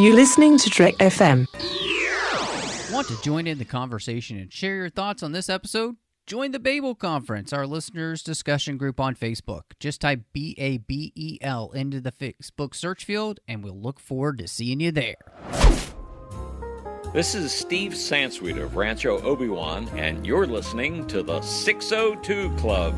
You're listening to Trek FM. Want to join in the conversation and share your thoughts on this episode? Join the Babel Conference, our listeners' discussion group on Facebook. Just type BABEL into the Facebook search field, and we'll look forward to seeing you there. This is Steve Sansweet of Rancho Obi-Wan, and you're listening to the 602 Club.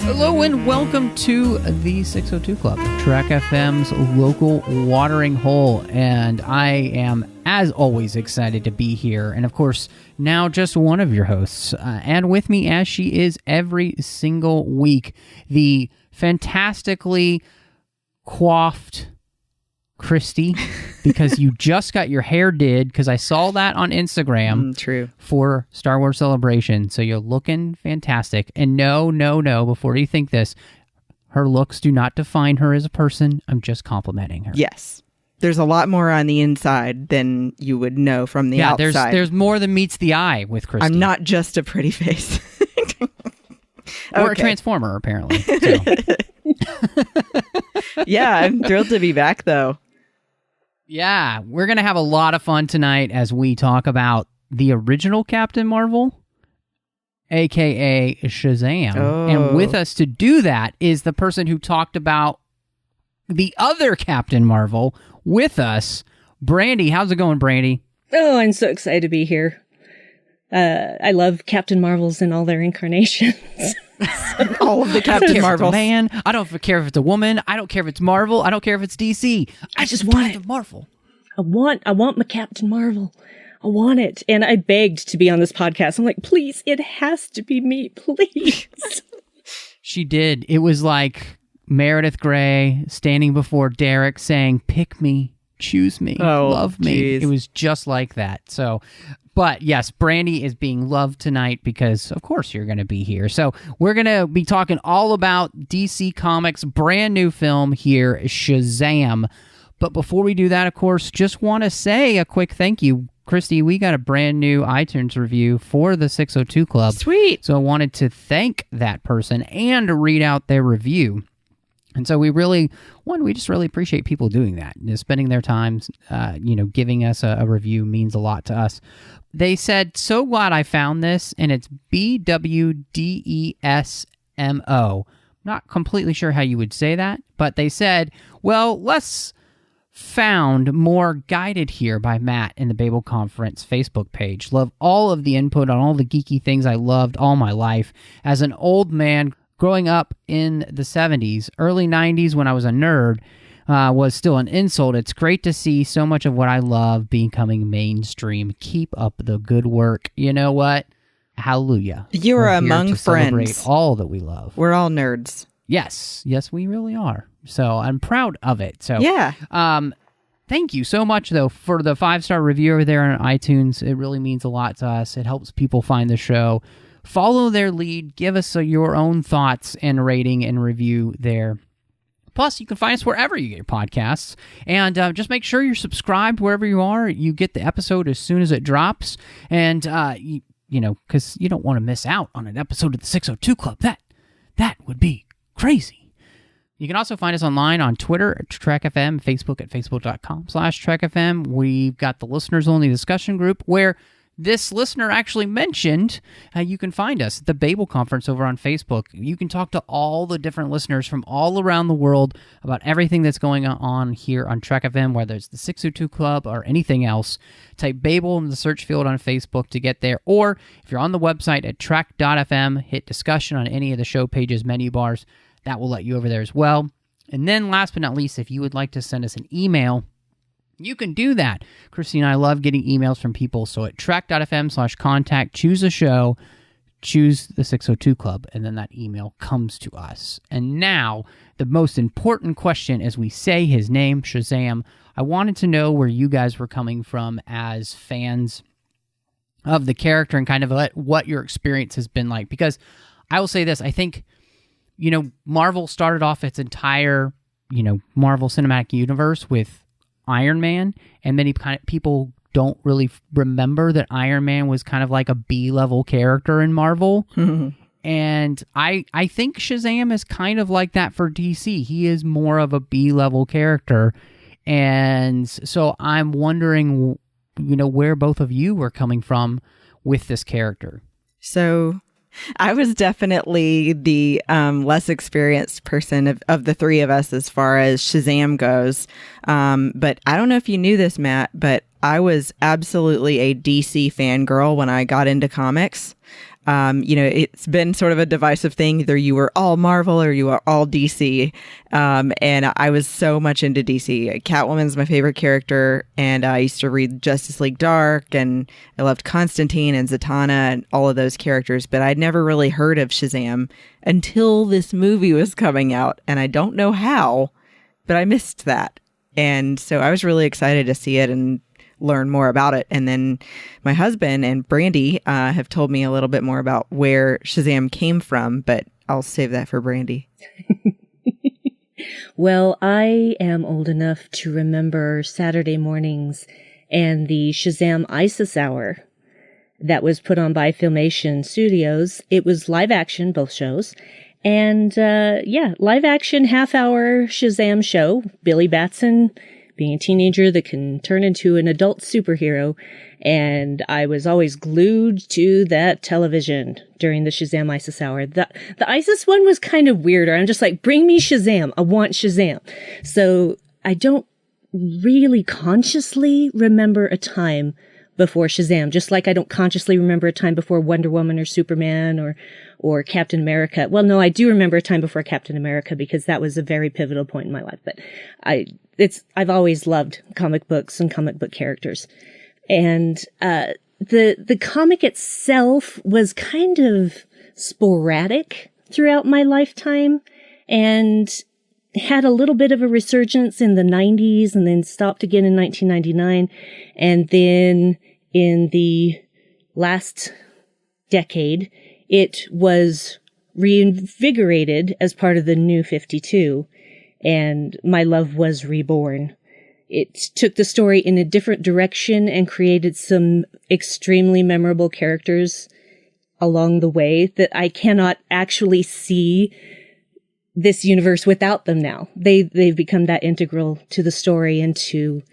Hello and welcome to the 602 Club, Trek FM's local watering hole, and I am, as always, excited to be here, and of course, now just one of your hosts, and with me, as she is every single week, the fantastically coiffed Christy, because you just got your hair did, because I saw that on Instagram. True. For Star Wars Celebration, so you're looking fantastic. And no, before you think this, her looks do not define her as a person. I'm just complimenting her. Yes. There's a lot more on the inside than you would know from the outside. Yeah, there's more than meets the eye with Christy. I'm not just a pretty face. Or a transformer, apparently. So. Yeah, I'm thrilled to be back, though. Yeah, we're going to have a lot of fun tonight as we talk about the original Captain Marvel, a.k.a. Shazam. Oh. And with us to do that is the person who talked about the other Captain Marvel with us, Brandi. How's it going, Brandi? Oh, I'm so excited to be here. I love Captain Marvels in all their incarnations. All of the Captain Marvels. Man, I don't care if it's a woman. I don't care if it's Marvel. I don't care if it's DC. I just want Captain Marvel. I want my Captain Marvel. I want it. And I begged to be on this podcast. I'm like, please, it has to be me, please. She did. It was like Meredith Grey standing before Derek saying, pick me, choose me, love me. Geez. It was just like that. So, but yes, Brandi is being loved tonight because, of course, you're going to be here. So we're going to be talking all about DC Comics' brand new film here, Shazam. But before we do that, of course, just want to say a quick thank you. Christy, we got a brand new iTunes review for the 602 Club. Sweet. So I wanted to thank that person and read out their review. And so we just really appreciate people doing that, spending their time, giving us a review means a lot to us. They said, so glad I found this, and it's BWDESMO. Not completely sure how you would say that, but they said, well, less found, more guided here by Matt in the Babel Conference Facebook page. Love all of the input on all the geeky things I loved all my life. As an old man growing up in the 70s, early 90s when I was a nerd, was still an insult. It's great to see so much of what I love becoming mainstream. Keep up the good work. You know what? Hallelujah. You are among to friends. Celebrate all that we love. We're all nerds. Yes, we really are. So I'm proud of it. So yeah. Thank you so much, though, for the 5-star review over there on iTunes. It really means a lot to us. It helps people find the show. Follow their lead. Give us your own thoughts and rating and review there. Plus, you can find us wherever you get your podcasts. And just make sure you're subscribed wherever you are. You get the episode as soon as it drops. And, because you don't want to miss out on an episode of the 602 Club. That would be crazy. You can also find us online on Twitter at TrekFM, Facebook at facebook.com/TrekFM. We've got the listeners-only discussion group where this listener actually mentioned you can find us at the Babel Conference over on Facebook. You can talk to all the different listeners from all around the world about everything that's going on here on Trek FM, whether it's the 602 Club or anything else. Type Babel in the search field on Facebook to get there. Or if you're on the website at trek.fm, hit discussion on any of the show pages, menu bars. That will let you over there as well. And then last but not least, if you would like to send us an email, you can do that. Christy and I love getting emails from people. So at trek.fm/contact, choose a show, choose the 602 Club, and then that email comes to us. And now, the most important question as we say his name, Shazam. I wanted to know where you guys were coming from as fans of the character and kind of what your experience has been like. Because I will say this, I think, Marvel started off its entire, Marvel Cinematic Universe with Iron Man, and many people don't really remember that Iron Man was kind of like a B-level character in Marvel. And I think Shazam is kind of like that for DC. He is more of a B-level character. And so I'm wondering, where both of you were coming from with this character. So I was definitely the less experienced person of the three of us as far as Shazam goes. But I don't know if you knew this, Matt, but I was absolutely a DC fangirl when I got into comics. It's been sort of a divisive thing. Either you were all Marvel or you were all DC. And I was so much into DC. Catwoman's my favorite character. And I used to read Justice League Dark, and I loved Constantine and Zatanna and all of those characters. But I'd never really heard of Shazam until this movie was coming out. And I don't know how, but I missed that. And so I was really excited to see it and learn more about it. And then my husband and Brandi have told me a little bit more about where Shazam came from, but I'll save that for Brandi. Well, I am old enough to remember Saturday mornings and the Shazam ISIS Hour that was put on by Filmation Studios. It was live action, both shows. And live action half-hour Shazam show. Billy Batson being a teenager that can turn into an adult superhero. And I was always glued to that television during the Shazam ISIS Hour. The ISIS one was kind of weirder. I'm just like, bring me Shazam. I want Shazam. So I don't really consciously remember a time before Shazam, just like I don't consciously remember a time before Wonder Woman or Superman or Captain America. Well, no, I do remember a time before Captain America because that was a very pivotal point in my life. But I've always loved comic books and comic book characters. And the comic itself was kind of sporadic throughout my lifetime and had a little bit of a resurgence in the 90s and then stopped again in 1999. And then in the last decade, it was reinvigorated as part of the New 52. And my love was reborn. It took the story in a different direction and created some extremely memorable characters along the way that I cannot actually see this universe without them now. They've become that integral to the story and to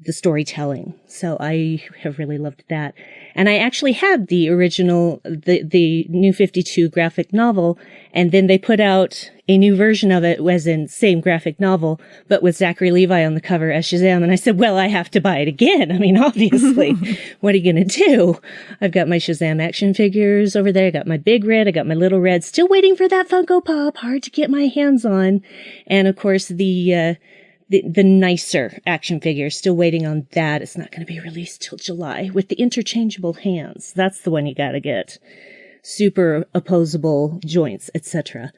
the storytelling. So I have really loved that. And I actually had the original, the New 52 graphic novel, and then they put out a new version of it, was in same graphic novel, but with Zachary Levi on the cover as Shazam. And I said, well, I have to buy it again. I mean, obviously, what are you going to do? I've got my Shazam action figures over there. I got my Big Red. I got my Little Red. Still waiting for that Funko Pop. Hard to get my hands on. And of course, the nicer action figure, still waiting on that. It's not going to be released till July with the interchangeable hands. That's the one you got to get. Super opposable joints, etc.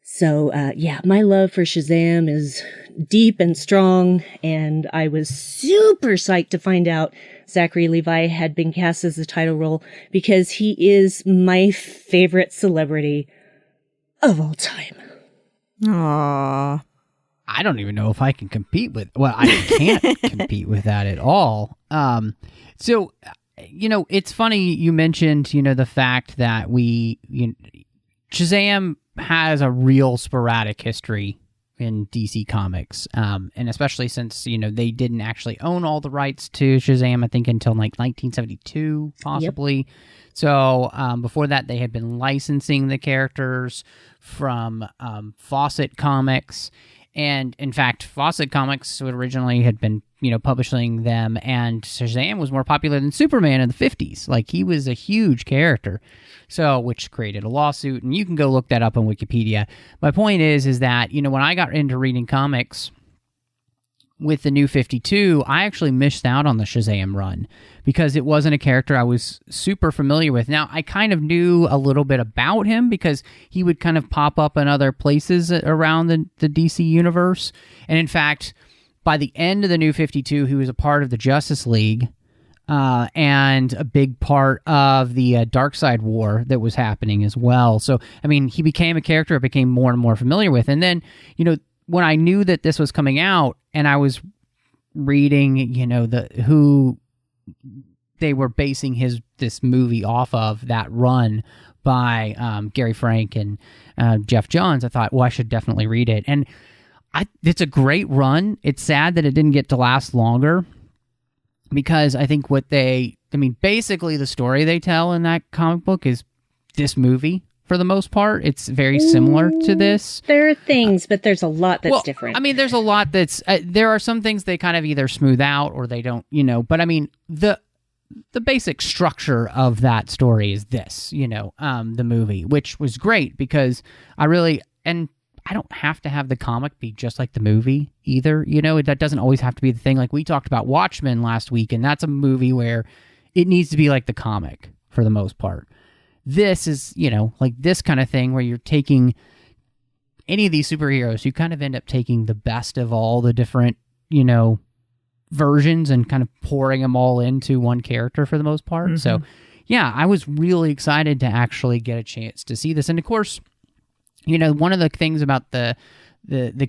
So, my love for Shazam is deep and strong, and I was super psyched to find out Zachary Levi had been cast as the title role because he is my favorite celebrity of all time. Aww. I don't even know if I can compete with, I can't compete with that at all. So, it's funny you mentioned, the fact that Shazam has a real sporadic history in DC Comics. And especially since, they didn't actually own all the rights to Shazam, I think until like 1972, possibly. Yep. So before that, they had been licensing the characters from Fawcett Comics. And in fact, Fawcett Comics originally had been, publishing them, and Shazam was more popular than Superman in the 50s. Like, he was a huge character, so which created a lawsuit, and you can go look that up on Wikipedia. My point is that, when I got into reading comics with the New 52, I actually missed out on the Shazam run because it wasn't a character I was super familiar with. Now, I kind of knew a little bit about him because he would kind of pop up in other places around the DC universe. And in fact, by the end of the New 52, he was a part of the Justice League and a big part of the Darkseid War that was happening as well. So, I mean, he became a character I became more and more familiar with. And then, when I knew that this was coming out and I was reading, who they were basing this movie off of, that run by Gary Frank and Jeff Johns, I thought, well, I should definitely read it. And it's a great run. It's sad that it didn't get to last longer, because I think basically the story they tell in that comic book is this movie. For the most part, it's very similar to this. There are things, but there's a lot that's different. I mean, there's a lot that's... there are some things they kind of either smooth out or they don't, But I mean, the basic structure of that story is this, the movie, which was great because and I don't have to have the comic be just like the movie either. That doesn't always have to be the thing. Like we talked about Watchmen last week, and that's a movie where it needs to be like the comic for the most part. This is, like this kind of thing where you're taking any of these superheroes, you kind of end up taking the best of all the different, versions and kind of pouring them all into one character for the most part. Mm-hmm. So, yeah, I was really excited to actually get a chance to see this. And of course, one of the things about the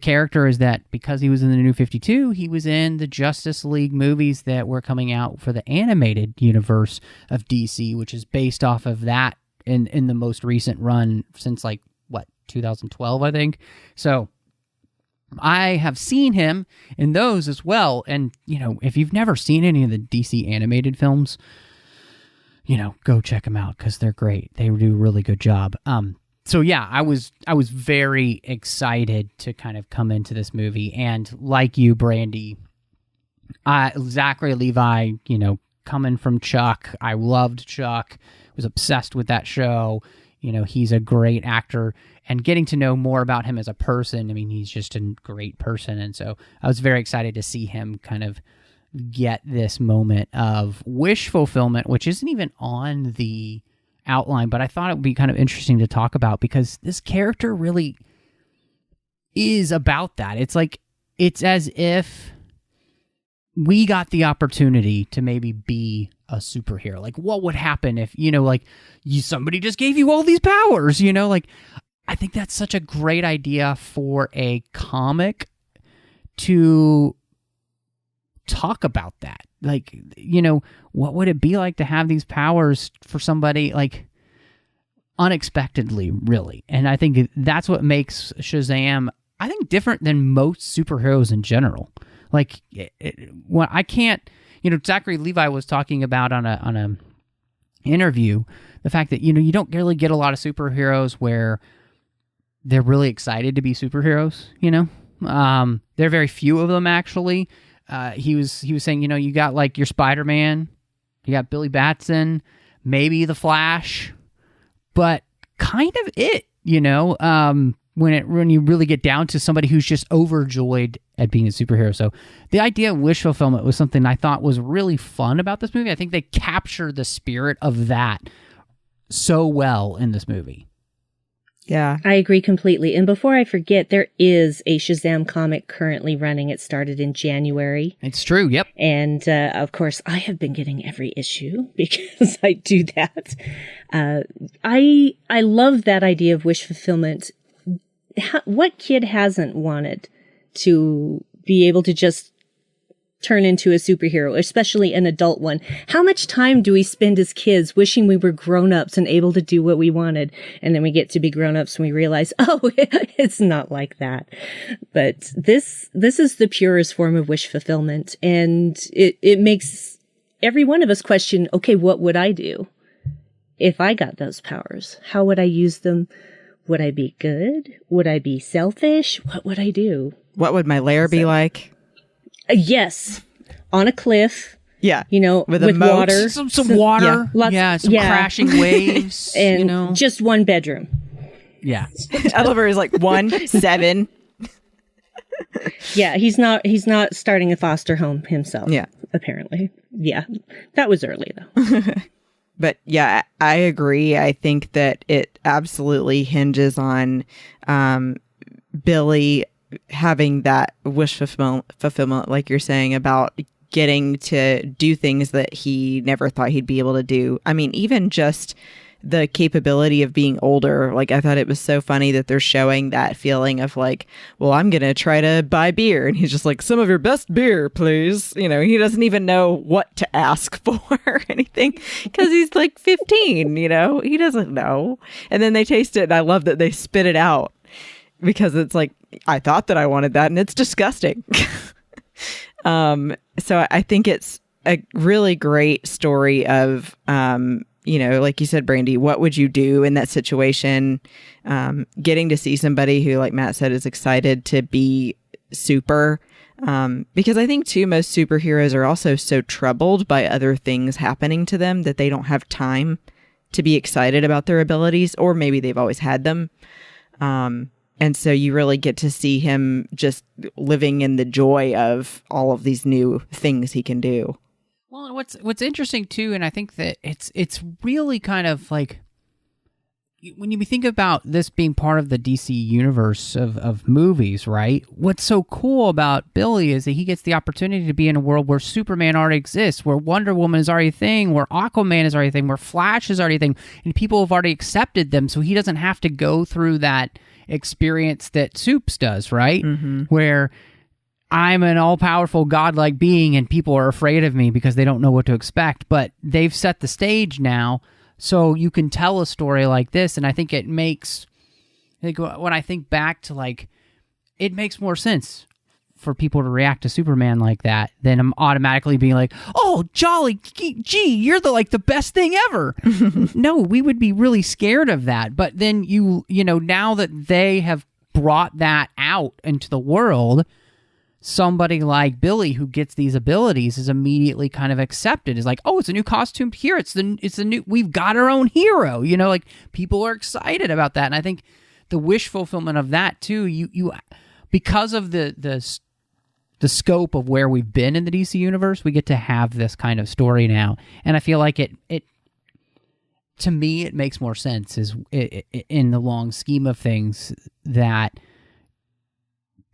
character is that because he was in the New 52, he was in the Justice League movies that were coming out for the animated universe of DC, which is based off of that in the most recent run since 2012, I think. So I have seen him in those as well. And, if you've never seen any of the DC animated films, go check them out because they're great. They do a really good job. So yeah, I was very excited to kind of come into this movie, and like you, Brandi, Zachary Levi, coming from Chuck, I loved Chuck, was obsessed with that show. He's a great actor, and getting to know more about him as a person, I mean, he's just a great person, and so I was very excited to see him kind of get this moment of wish fulfillment, which isn't even on the outline, but I thought it would be kind of interesting to talk about because this character really is about that. It's as if we got the opportunity to maybe be a superhero. Like, what would happen if, somebody just gave you all these powers, I think that's such a great idea for a comic to talk about that. Like, what would it be like to have these powers for somebody unexpectedly, really? And I think that's what makes Shazam, I think, different than most superheroes in general. I can't, Zachary Levi was talking about on a interview, the fact that, you don't really get a lot of superheroes where they're really excited to be superheroes, there are very few of them, actually. He was saying, you got your Spider-Man, you got Billy Batson, maybe the Flash, but kind of it, when you really get down to somebody who's just overjoyed at being a superhero. So the idea of wish fulfillment was something I thought was really fun about this movie. I think they captured the spirit of that so well in this movie. Yeah. I agree completely. And before I forget, there is a Shazam comic currently running. It started in January. It's true, yep. And, of course, I have been getting every issue because I do that. I love that idea of wish fulfillment. What kid hasn't wanted to be able to just turn into a superhero, especially an adult one? How much time do we spend as kids wishing we were grown-ups and able to do what we wanted? And then we get to be grown-ups and we realize, oh, it's not like that. But this is the purest form of wish fulfillment. And it makes every one of us question, okay, what would I do if I got those powers? How would I use them? Would I be good? Would I be selfish? What would I do? What would my lair be like? Yes, on a cliff. Yeah, with water, some water. Yeah, some crashing waves, and just one bedroom. Yeah, Oliver is 1-7. Yeah, he's not starting a foster home himself. Yeah, apparently. Yeah, that was early though. But yeah, I agree. I think that it absolutely hinges on Billy having that wish fulfillment, like you're saying, about getting to do things that he never thought he'd be able to do. I mean, even just the capability of being older. Like, I thought it was so funny that they're showing that feeling of like, well, I'm going to try to buy beer. And he's just like, some of your best beer, please. You know, he doesn't even know what to ask for or anything because he's like 15, you know, he doesn't know. And then they taste it. And I love that they spit it out because it's like, I thought that I wanted that and it's disgusting. So I think it's a really great story of, you know, like you said, Brandi, what would you do in that situation? Getting to see somebody who, like Matt said, is excited to be super. Because I think, too, most superheroes are also so troubled by other things happening to them that they don't have time to be excited about their abilities, or maybe they've always had them. And so you really get to see him just living in the joy of all of these new things he can do. Well, what's interesting too, and I think that it's really kind of like when you think about this being part of the DC universe of movies, right? What's so cool about Billy is that he gets the opportunity to be in a world where Superman already exists, where Wonder Woman is already a thing, where Aquaman is already a thing, where Flash is already a thing, and people have already accepted them, so he doesn't have to go through that experience that Supes does, right? Mm-hmm. Where I'm an all-powerful godlike being and people are afraid of me because they don't know what to expect, but they've set the stage now so you can tell a story like this, and I think it makes, when I think back to, like, it makes more sense for people to react to Superman like that than I'm automatically being like, oh, jolly, gee, you're the best thing ever. No, we would be really scared of that. But then you know, now that they have brought that out into the world, somebody like Billy who gets these abilities is immediately kind of accepted. Is like, oh, it's a new costume here. It's the new, we've got our own hero. You know, like, people are excited about that. And I think the wish fulfillment of that too, you because of the scope of where we've been in the DC universe, we get to have this kind of story now. And I feel like it to me, it makes more sense in the long scheme of things that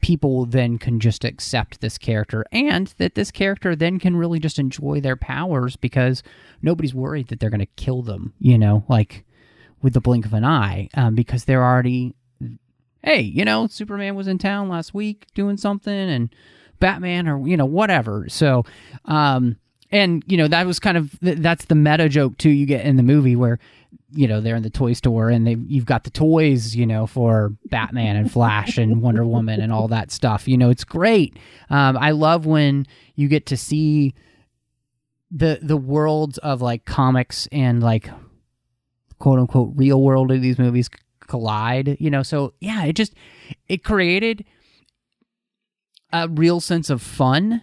people then can just accept this character, and that this character then can really just enjoy their powers because nobody's worried that they're going to kill them, you know, like with the blink of an eye, because they're already, hey, you know, Superman was in town last week doing something, and Batman, or, you know, whatever. So, and, you know, that was kind of, that's the meta joke too you get in the movie where, you know, they're in the toy store and you've got the toys, you know, for Batman and Flash and Wonder Woman and all that stuff. You know, it's great. I love when you get to see the worlds of, like, comics and, like, quote unquote real world of these movies collide, you know. So yeah, it created a real sense of fun.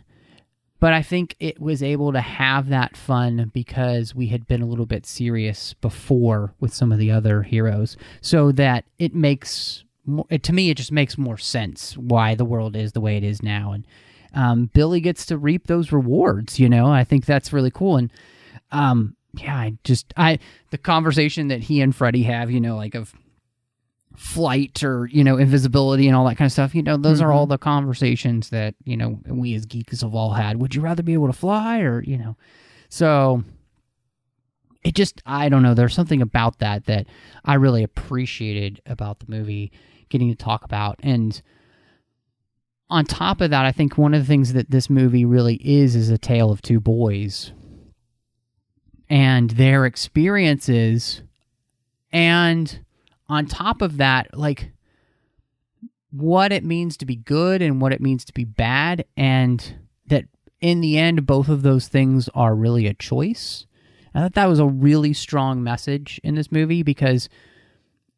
But I think it was able to have that fun because we had been a little bit serious before with some of the other heroes, so that it makes, to me, it just makes more sense why the world is the way it is now. And Billy gets to reap those rewards, you know. I think that's really cool. And yeah, the conversation that he and Freddy have, you know, like of flight or, you know, invisibility and all that kind of stuff, you know, those are all the conversations that, you know, we as geeks have all had. Would you rather be able to fly, or, you know? So it just, I don't know, there's something about that I really appreciated about the movie, getting to talk about. And on top of that, I think one of the things that this movie really is a tale of two boys and their experiences. And on top of that, like, what it means to be good and what it means to be bad, and that in the end, both of those things are really a choice. I thought that was a really strong message in this movie because,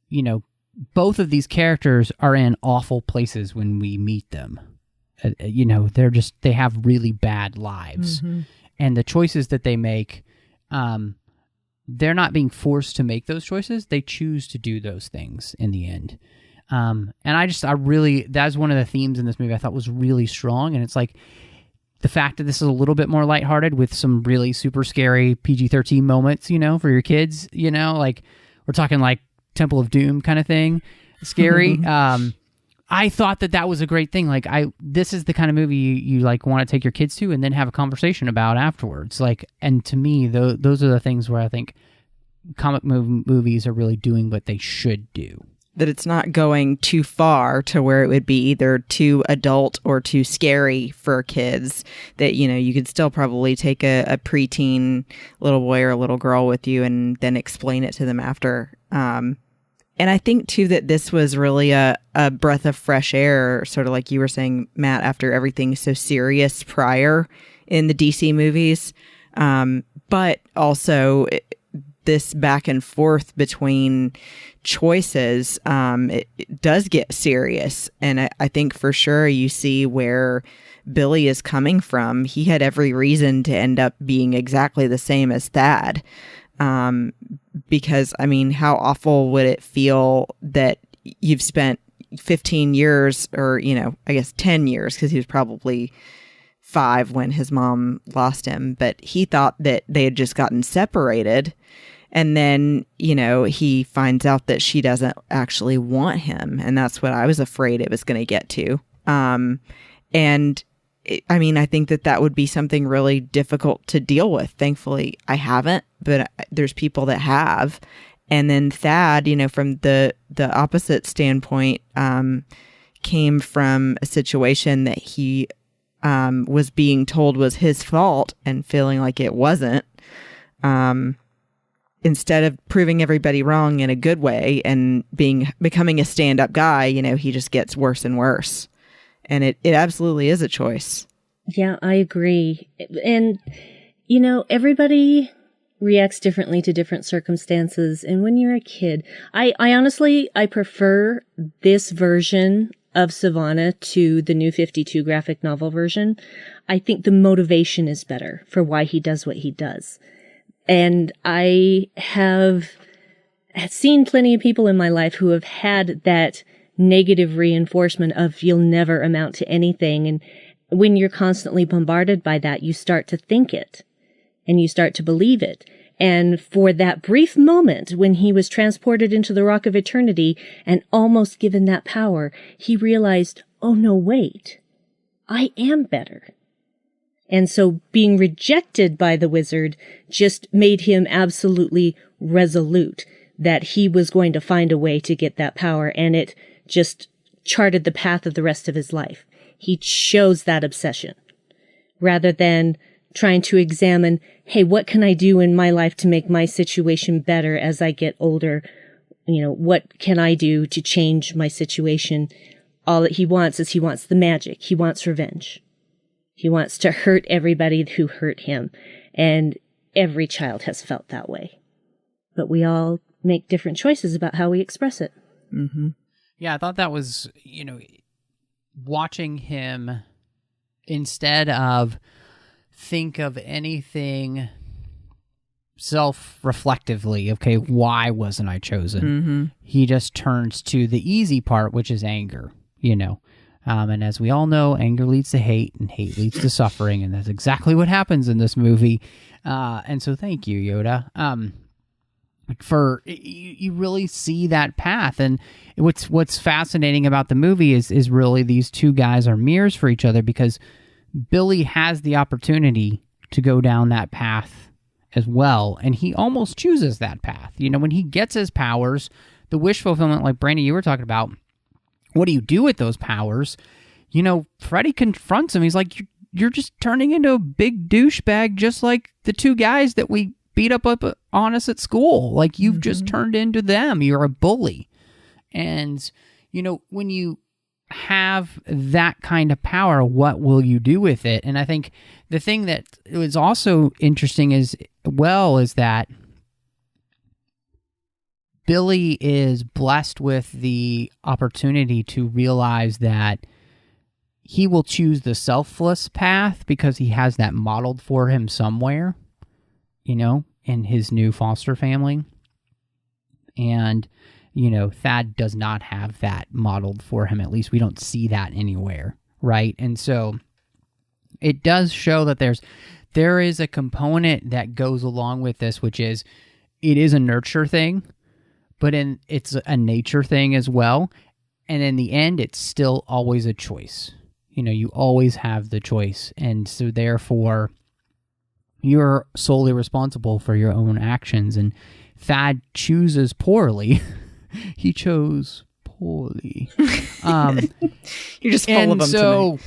you know, both of these characters are in awful places when we meet them. You know, they have really bad lives. Mm-hmm. And the choices that they make, they're not being forced to make those choices. They choose to do those things in the end. And that's one of the themes in this movie I thought was really strong. And it's like the fact that this is a little bit more lighthearted with some really super scary PG-13 moments, you know, for your kids, you know, like we're talking like Temple of Doom kind of thing, scary. I thought that was a great thing. Like, this is the kind of movie you like want to take your kids to and then have a conversation about afterwards. Like, and to me, those are the things where I think comic movies are really doing what they should do. That it's not going too far to where it would be either too adult or too scary for kids. That, you know, you could still probably take a preteen little boy or a little girl with you and then explain it to them after. And I think, too, that this was really a breath of fresh air, sort of like you were saying, Matt, after everything so serious prior in the DC movies. But also this back and forth between choices, it does get serious. And I think for sure you see where Billy is coming from. He had every reason to end up being exactly the same as Thad. Because, I mean, how awful would it feel that you've spent 15 years or, you know, I guess 10 years, because he was probably 5 when his mom lost him, but he thought that they had just gotten separated. And then, you know, he finds out that she doesn't actually want him. And that's what I was afraid it was going to get to. I mean, I think that would be something really difficult to deal with. Thankfully, I haven't, but there's people that have. And then Thad, you know, from the opposite standpoint, came from a situation that he was being told was his fault and feeling like it wasn't. Instead of proving everybody wrong in a good way and becoming a stand-up guy, you know, he just gets worse and worse. And it absolutely is a choice. Yeah, I agree. And, you know, everybody reacts differently to different circumstances. And when you're a kid, I honestly, I prefer this version of Savannah to the New 52 graphic novel version. I think the motivation is better for why he does what he does. And I have seen plenty of people in my life who have had that negative reinforcement of you'll never amount to anything. And when you're constantly bombarded by that, you start to think it and you start to believe it. And for that brief moment when he was transported into the Rock of Eternity and almost given that power, he realized, oh no, wait, I am better. And so being rejected by the wizard just made him absolutely resolute that he was going to find a way to get that power, and it just charted the path of the rest of his life. He chose that obsession rather than trying to examine, hey, what can I do in my life to make my situation better as I get older? You know, what can I do to change my situation? All that he wants is he wants the magic. He wants revenge. He wants to hurt everybody who hurt him. And every child has felt that way. But we all make different choices about how we express it. Mm-hmm. Yeah, I thought that was, you know, watching him, instead of think of anything self-reflectively, okay, why wasn't I chosen? Mm-hmm. He just turns to the easy part, which is anger, you know. And as we all know, anger leads to hate, and hate leads to suffering, and that's exactly what happens in this movie. And so thank you, Yoda. For you really see that path. And what's fascinating about the movie is really these two guys are mirrors for each other, because Billy has the opportunity to go down that path as well, and he almost chooses that path. You know, when he gets his powers, the wish fulfillment, like Brandi, you were talking about, what do you do with those powers? You know, Freddy confronts him. He's like, you're just turning into a big douchebag, just like the two guys that we beat up on us at school. Like, you've just turned into them. You're a bully. And, you know, when you have that kind of power, what will you do with it? And I think the thing that was also interesting is that Billy is blessed with the opportunity to realize that he will choose the selfless path because he has that modeled for him somewhere, you know, in his new foster family. And, you know, Thad does not have that modeled for him. At least we don't see that anywhere, right? And so it does show that there is a component that goes along with this, which is it is a nurture thing, but it's a nature thing as well. And in the end, it's still always a choice. You know, you always have the choice. And so therefore, you're solely responsible for your own actions. And Thad chooses poorly. He chose poorly. You're just full of them so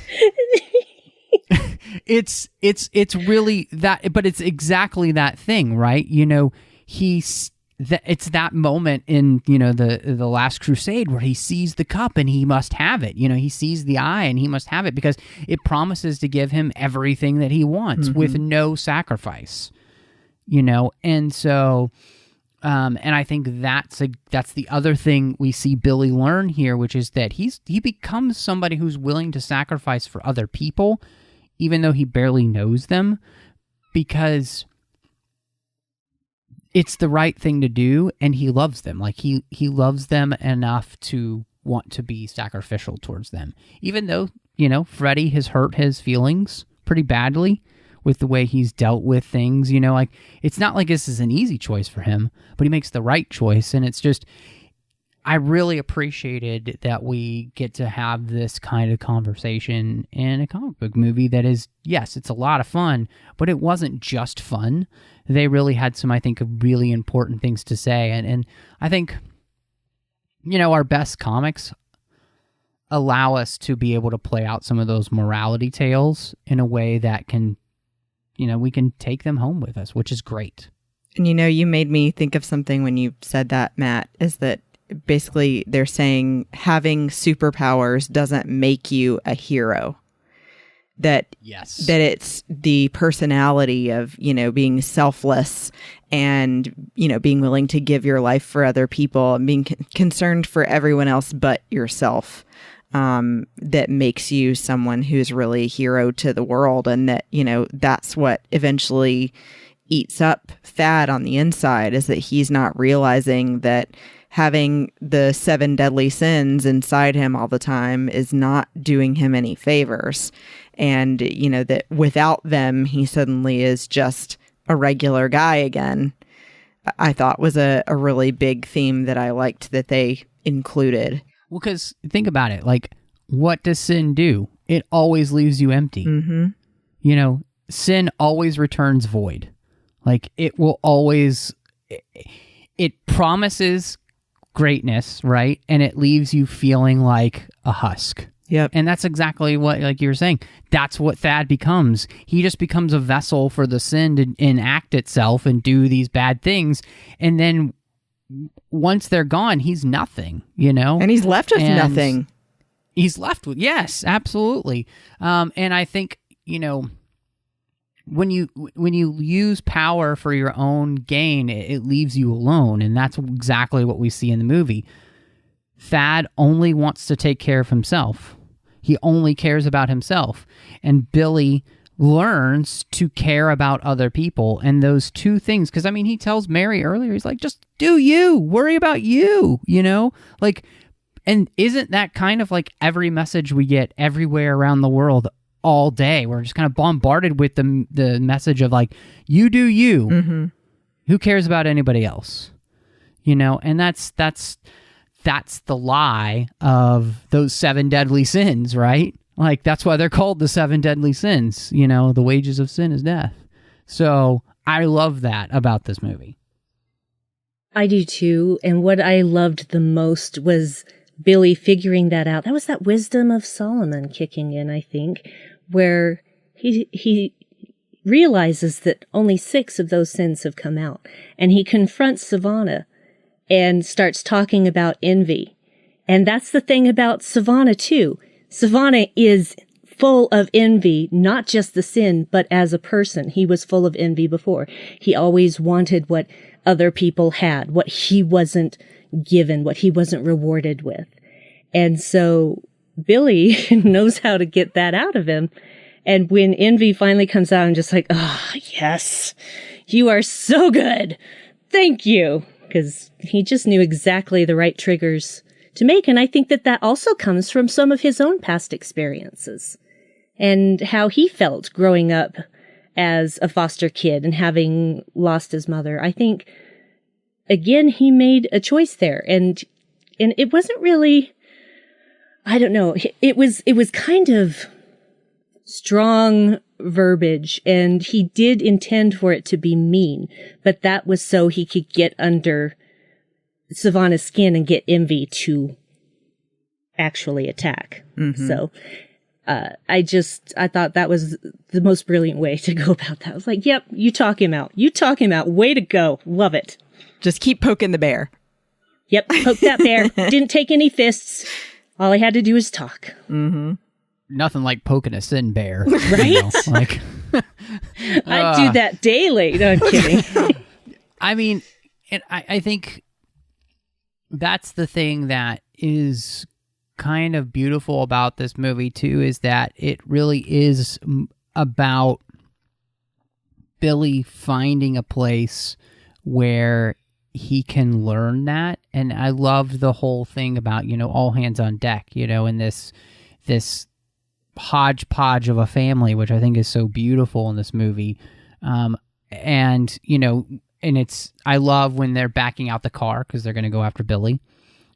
it's really that, but it's exactly that thing, right? You know, it's that moment in, you know, the Last Crusade where he sees the cup and he must have it. You know, he sees the eye and he must have it because it promises to give him everything that he wants with no sacrifice. You know, and so, and I think that's the other thing we see Billy learn here, which is that he becomes somebody who's willing to sacrifice for other people, even though he barely knows them, because it's the right thing to do, and he loves them. Like, he loves them enough to want to be sacrificial towards them. Even though, you know, Freddy has hurt his feelings pretty badly with the way he's dealt with things, you know, like, it's not like this is an easy choice for him, but he makes the right choice, and it's just, I really appreciated that we get to have this kind of conversation in a comic book movie that is, yes, it's a lot of fun, but it wasn't just fun. They really had some, I think, really important things to say. And I think, you know, our best comics allow us to be able to play out some of those morality tales in a way that can, you know, we can take them home with us, which is great. And, you know, you made me think of something when you said that, Matt, is that basically they're saying having superpowers doesn't make you a hero. That it's the personality of, you know, being selfless and, you know, being willing to give your life for other people and being concerned for everyone else but yourself, that makes you someone who's really a hero to the world. And that, you know, that's what eventually eats up Thad on the inside, is that he's not realizing that having the 7 deadly sins inside him all the time is not doing him any favors. And, you know, that without them, he suddenly is just a regular guy again, I thought was a really big theme that I liked that they included. Well, because think about it. Like, what does sin do? It always leaves you empty. Mm-hmm. You know, sin always returns void. Like, it will always... It promises greatness, right? And it leaves you feeling like a husk. Yep. And that's exactly what, like you were saying, that's what Thad becomes. He just becomes a vessel for the sin to enact itself and do these bad things. And then once they're gone, he's nothing, you know? And he's left with nothing. He's left with, yes, absolutely. And I think, you know, when you use power for your own gain, it leaves you alone. And that's exactly what we see in the movie. Thad only wants to take care of himself. He only cares about himself. And Billy learns to care about other people. And those two things, because, I mean, he tells Mary earlier, he's like, just do you, worry about you, you know? Like, and isn't that kind of like every message we get everywhere around the world all day? We're just kind of bombarded with the message of like, you do you. Mm-hmm. Who cares about anybody else? You know, and that's the lie of those 7 deadly sins, right? Like, that's why they're called the 7 deadly sins. You know, the wages of sin is death. So I love that about this movie. I do too. And what I loved the most was Billy figuring that out. That was that wisdom of Solomon kicking in, I think, where he realizes that only 6 of those sins have come out. And he confronts Savannah and starts talking about envy. And that's the thing about Savannah, too. Savannah is full of envy, not just the sin, but as a person. He was full of envy before. He always wanted what other people had, what he wasn't given, what he wasn't rewarded with. And so Billy knows how to get that out of him. And when envy finally comes out, I'm just like, oh, yes, you are so good. Thank you. Because he just knew exactly the right triggers to make. And I think that that also comes from some of his own past experiences and how he felt growing up as a foster kid and having lost his mother. I think, again, he made a choice there. And it wasn't really, I don't know, it was kind of strong verbiage, and he did intend for it to be mean, but that was so he could get under Sivana's skin and get Envy to actually attack. Mm-hmm. So I thought that was the most brilliant way to go about that. I was like, yep, you talk him out. Way to go. Love it. Just keep poking the bear. Yep, poke that bear. Didn't take any fists. All I had to do was talk. Mm-hmm. Nothing like poking a sin bear. Right? You know, like, I do that daily. No, I'm kidding. I mean, I think that's the thing that is kind of beautiful about this movie, too, is that it really is about Billy finding a place where he can learn that. And I love the whole thing about, you know, all hands on deck, you know, and this hodgepodge of a family, which I think is so beautiful in this movie. And, you know, and I love when they're backing out the car because they're going to go after Billy.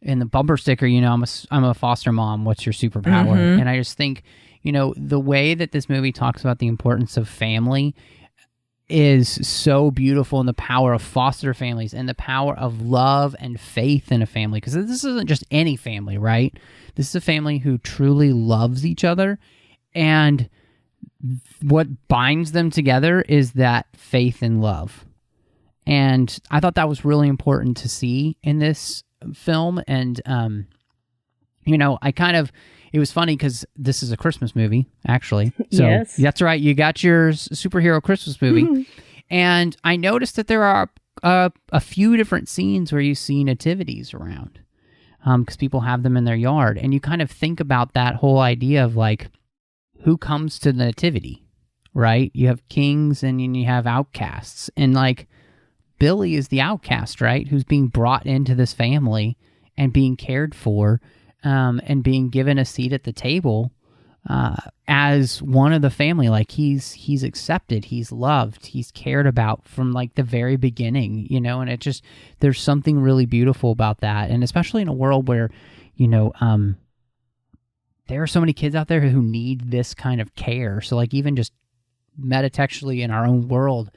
And the bumper sticker, you know, I'm a foster mom. What's your superpower? Mm-hmm. And I just think, you know, the way that this movie talks about the importance of family is so beautiful, and the power of foster families and the power of love and faith in a family. Because this isn't just any family, right? This is a family who truly loves each other. And what binds them together is that faith and love. And I thought that was really important to see in this film. And, you know, it was funny because this is a Christmas movie, actually. So yes. That's right. You got your superhero Christmas movie. And I noticed that there are a few different scenes where you see nativities around because people have them in their yard. And you kind of think about that whole idea of like, who comes to the nativity, right? You have kings and you have outcasts. And like, Billy is the outcast, right? Who's being brought into this family and being cared for. And being given a seat at the table as one of the family. Like he's accepted, he's loved, he's cared about from like the very beginning, you know. And there's something really beautiful about that. And especially in a world where, you know, there are so many kids out there who need this kind of care. So like even just metatextually in our own world,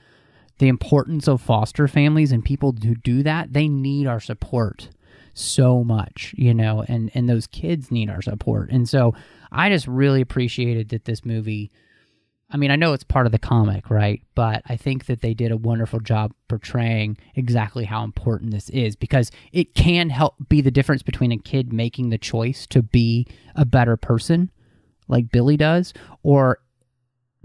the importance of foster families and people who do that, they need our support so much, you know, and those kids need our support. And so I just really appreciated that this movie, I mean, I know it's part of the comic, right? But I think that they did a wonderful job portraying exactly how important this is, because it can help be the difference between a kid making the choice to be a better person like Billy does, or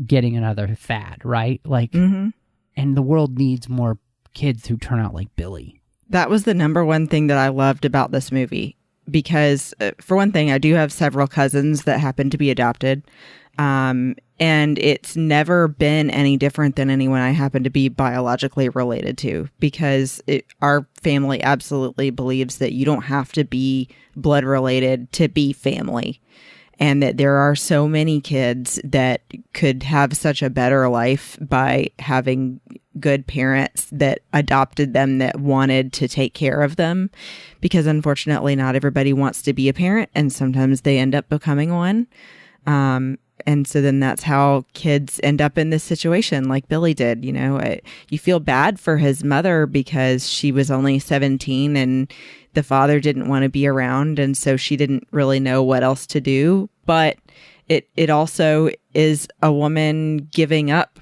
getting another fad, right? Like, and the world needs more kids who turn out like Billy. That was the number one thing that I loved about this movie, because for one thing, I do have several cousins that happen to be adopted. And it's never been any different than anyone I happen to be biologically related to, because our family absolutely believes that you don't have to be blood related to be family. And that there are so many kids that could have such a better life by having good parents that adopted them, that wanted to take care of them. Because unfortunately, not everybody wants to be a parent, and sometimes they end up becoming one. And so then that's how kids end up in this situation like Billy did. You know, you feel bad for his mother because she was only 17 and the father didn't want to be around. And so she didn't really know what else to do. But it also is a woman giving up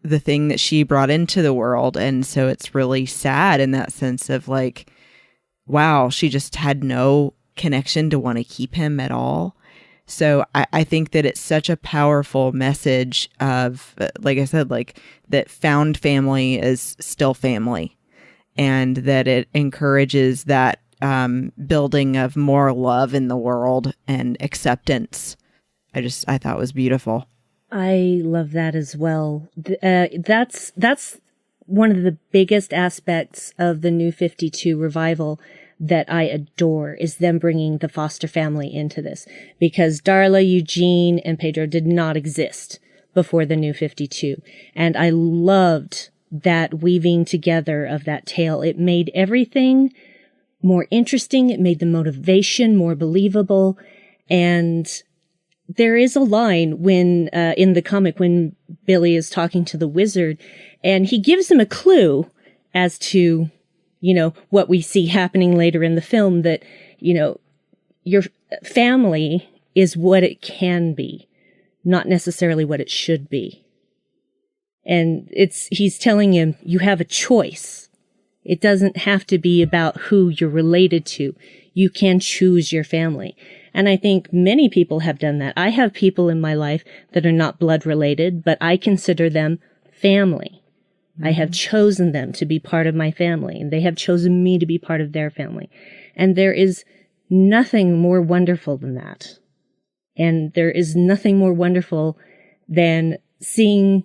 the thing that she brought into the world. And so it's really sad in that sense of like, wow, she just had no connection to want to keep him at all. So I think that it's such a powerful message of, like I said, like that found family is still family, and that it encourages that building of more love in the world and acceptance. I thought was beautiful. I love that as well. That's one of the biggest aspects of the New 52 revival that I adore, is them bringing the foster family into this, because Darla, Eugene, and Pedro did not exist before the New 52. And I loved that weaving together of that tale. It made everything more interesting. It made the motivation more believable. And there is a line when, in the comic, when Billy is talking to the wizard, and he gives him a clue as to, what we see happening later in the film, that, your family is what it can be, not necessarily what it should be. And he's telling him, you have a choice. It doesn't have to be about who you're related to. You can choose your family. And I think many people have done that. I have people in my life that are not blood related, but I consider them family. I have chosen them to be part of my family, and they have chosen me to be part of their family. And there is nothing more wonderful than that. And there is nothing more wonderful than seeing,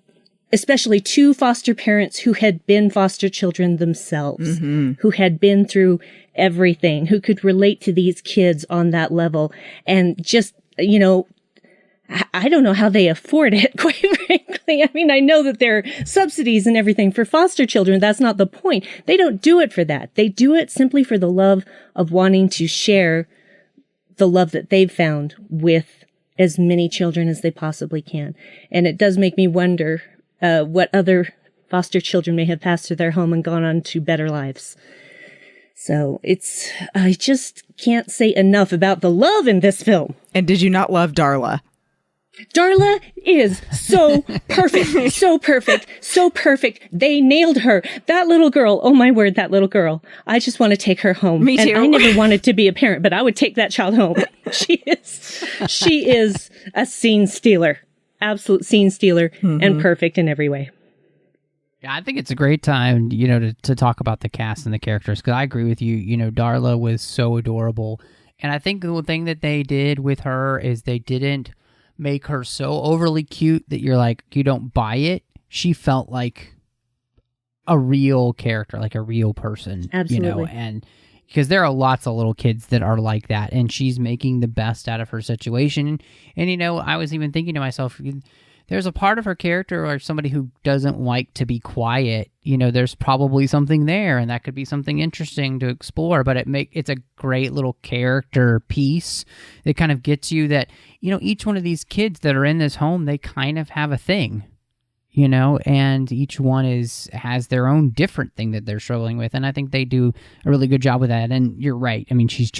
especially two foster parents who had been foster children themselves, who had been through everything, who could relate to these kids on that level. And just, I don't know how they afford it, quite frankly. I mean, I know that there are subsidies and everything for foster children. That's not the point. They don't do it for that. They do it simply for the love of wanting to share the love that they've found with as many children as they possibly can. And it does make me wonder what other foster children may have passed through their home and gone on to better lives. So I just can't say enough about the love in this film. And did you not love Darla? Darla is so perfect, so perfect, so perfect. They nailed her. That little girl, oh my word, that little girl. I just want to take her home. Me too. And I never wanted to be a parent, but I would take that child home. She is a scene stealer, absolute scene stealer, and perfect in every way. Yeah, I think it's a great time, to talk about the cast and the characters, because I agree with you. Darla was so adorable. And I think the thing that they did with her is they didn't make her so overly cute that you're like, you don't buy it. She felt like a real character, like a real person. Absolutely. And because there are lots of little kids that are like that, and she's making the best out of her situation. And I was even thinking to myself, there's a part of her character or somebody who doesn't like to be quiet. There's probably something there, and that could be something interesting to explore. But it's a great little character piece that kind of gets you that, each one of these kids that are in this home, they kind of have a thing, and each one has their own different thing that they're struggling with. And I think they do a really good job with that. And you're right. I mean, she's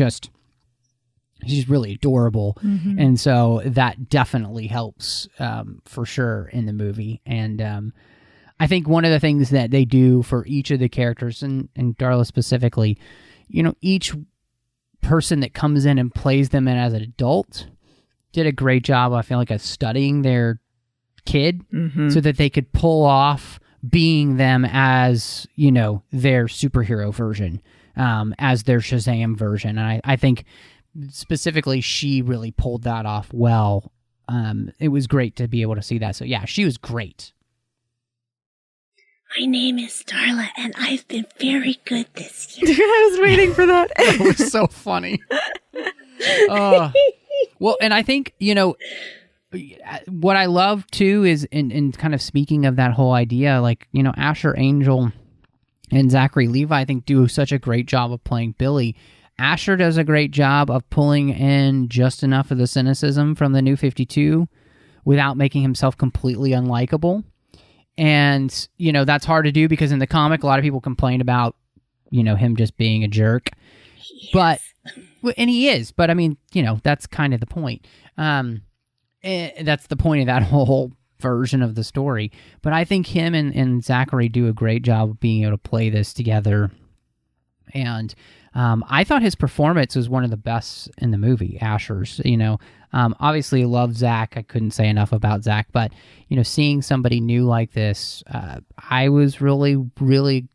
really adorable. And so that definitely helps for sure in the movie. And I think one of the things that they do for each of the characters, and Darla specifically, each person that comes in and plays them in as an adult did a great job, I feel like, of studying their kid so that they could pull off being them as, their superhero version, as their Shazam version. And I think specifically she really pulled that off well. It was great to be able to see that. So yeah, she was great. My name is Darla, and I've been very good this year. I was waiting for that. That was so funny. Well, and I think, what I love too is in kind of speaking of that whole idea, like, Asher Angel and Zachary Levi, I think, do such a great job of playing Billy. Asher does a great job of pulling in just enough of the cynicism from the New 52 without making himself completely unlikable. And, that's hard to do because in the comic, a lot of people complain about, him just being a jerk. And he is. But, I mean, that's kind of the point. That's the point of that whole version of the story. But I think him and Zachary do a great job of being able to play this together. And I thought his performance was one of the best in the movie, Asher's. Obviously love Zach. I couldn't say enough about Zach, but seeing somebody new like this, I was really, really.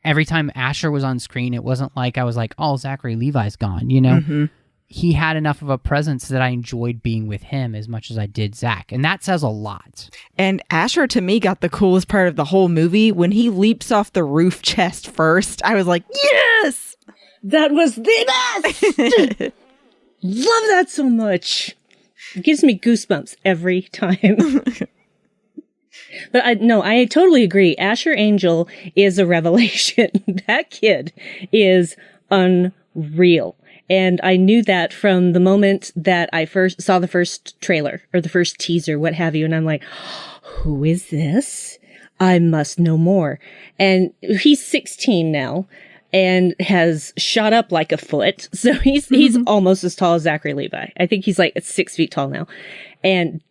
Every time Asher was on screen, it wasn't like I was like, "Oh, Zachary Levi's gone." He had enough of a presence that I enjoyed being with him as much as I did Zach, and that says a lot. And Asher, to me, got the coolest part of the whole movie when he leaps off the roof chest first. I was like, "Yes!" That was the best! Love that so much. It gives me goosebumps every time. But I totally agree. Asher Angel is a revelation. That kid is unreal. And I knew that from the moment that I first saw the first trailer or the first teaser, what have you. And I'm like, who is this? I must know more. And he's 16 now and has shot up like a foot. So he's almost as tall as Zachary Levi. I think he's like 6 feet tall now. And,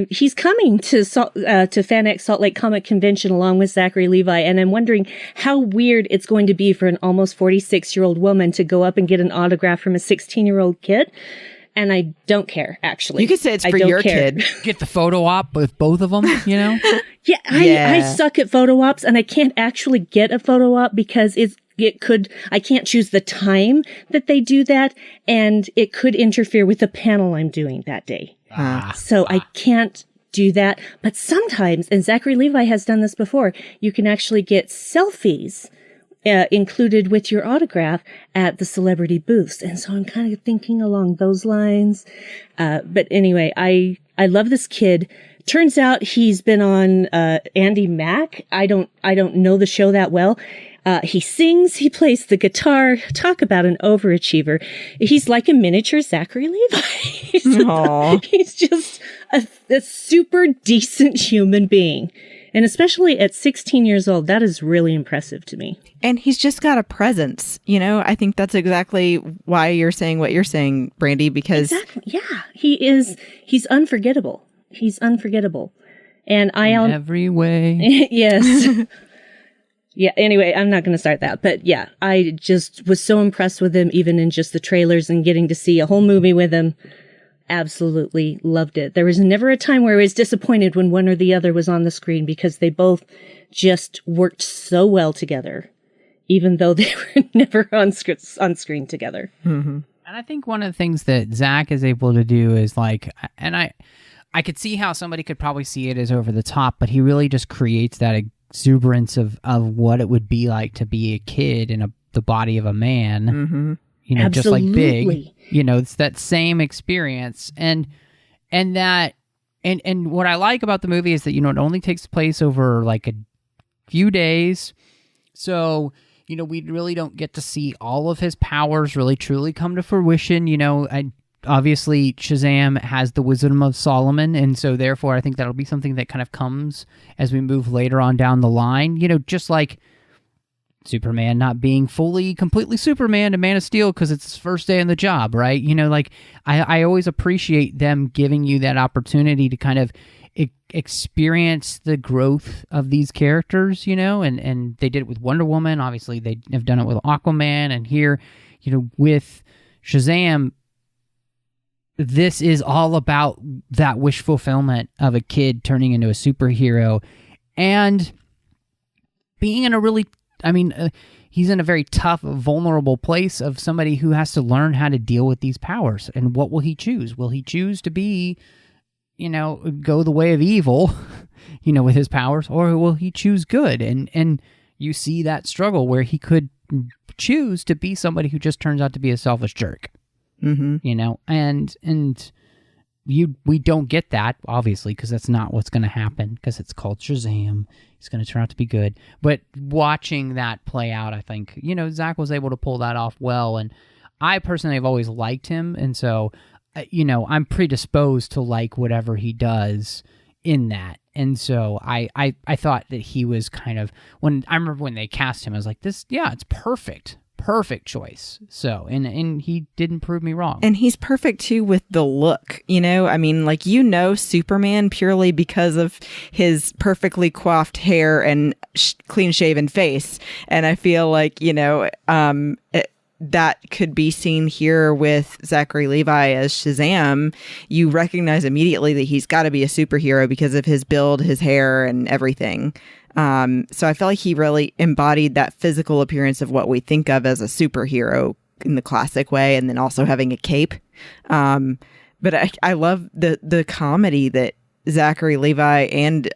he's coming to FanX Salt Lake Comic Convention along with Zachary Levi, and I'm wondering how weird it's going to be for an almost 46-year-old woman to go up and get an autograph from a 16-year-old kid. And I don't care, actually. You could say it's for your kid. Get the photo op with both of them, you know? Yeah, I suck at photo ops, and I can't actually get a photo op because I can't choose the time that they do that, and it could interfere with the panel I'm doing that day. So I can't do that. But sometimes, and Zachary Levi has done this before, you can actually get selfies included with your autograph at the celebrity booths. And so I'm kind of thinking along those lines. But anyway, I love this kid. Turns out he's been on Andy Mack. I don't know the show that well. He sings, he plays the guitar. Talk about an overachiever. He's like a miniature Zachary Levi. He's just a super decent human being. And especially at 16 years old, that is really impressive to me. And he's just got a presence. You know, I think that's exactly why you're saying what you're saying, Brandi, because... Exactly. Yeah, he's unforgettable. He's unforgettable. And in every way. Yes. Yeah, anyway, I'm not going to start that. But yeah, I just was so impressed with him, even in just the trailers and getting to see a whole movie with him. Absolutely loved it. There was never a time where I was disappointed when one or the other was on the screen because they both just worked so well together, even though they were never on screen together. Mm-hmm. And I think one of the things that Zach is able to do is like, and I could see how somebody could probably see it as over the top, but he really just creates that exuberance of what it would be like to be a kid in the body of a man. Mm-hmm. You know, Absolutely. just like Big, you know, it's that same experience. And what I like about the movie is that, you know, it only takes place over like a few days. So, you know, we really don't get to see all of his powers really truly come to fruition. You know, obviously Shazam has the wisdom of Solomon. And so therefore I think that'll be something that kind of comes as we move later on down the line, you know, just like Superman not being completely Superman to Man of Steel because it's his first day on the job, right? You know, like I always appreciate them giving you that opportunity to kind of experience the growth of these characters, you know, and they did it with Wonder Woman. Obviously, they have done it with Aquaman, and here, you know, with Shazam, this is all about that wish fulfillment of a kid turning into a superhero and being in a really... I mean, he's in a very tough, vulnerable place of somebody who has to learn how to deal with these powers. And what will he choose? Will he choose to be, you know, go the way of evil, you know, with his powers, or will he choose good? And you see that struggle where he could choose to be somebody who just turns out to be a selfish jerk, you know, and we don't get that, obviously, because that's not what's going to happen, because it's called Shazam. It's going to turn out to be good. But watching that play out, I think, you know, Zach was able to pull that off well. And I personally have always liked him. And so, you know, I'm predisposed to like whatever he does in that. And so I thought that he was kind of, I remember when they cast him, I was like, it's perfect. Perfect choice. So, and he didn't prove me wrong. And he's perfect too with the look, you know? I mean, like, you know, Superman purely because of his perfectly coiffed hair and clean shaven face. And I feel like, you know, that could be seen here with Zachary Levi as Shazam. You recognize immediately that he's got to be a superhero because of his build, his hair, and everything. So I feel like he really embodied that physical appearance of what we think of as a superhero in the classic way, and then also having a cape. But I love the comedy that Zachary Levi and,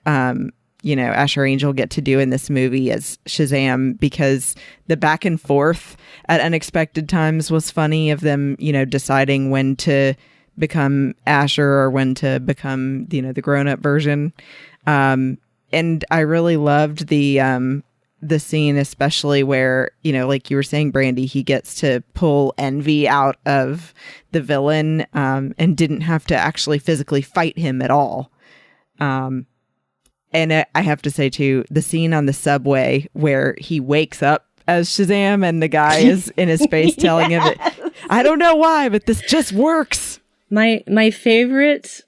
you know, Asher Angel get to do in this movie as Shazam, because the back and forth at unexpected times was funny of them, you know, deciding when to become Asher or when to become, you know, the grown-up version. And I really loved the the scene, especially where, like you were saying, Brandi, he gets to pull Envy out of the villain, and didn't have to actually physically fight him at all. And I have to say too, the scene on the subway where he wakes up as Shazam and the guy is in his face telling him that, I don't know why, but this just works. My favorite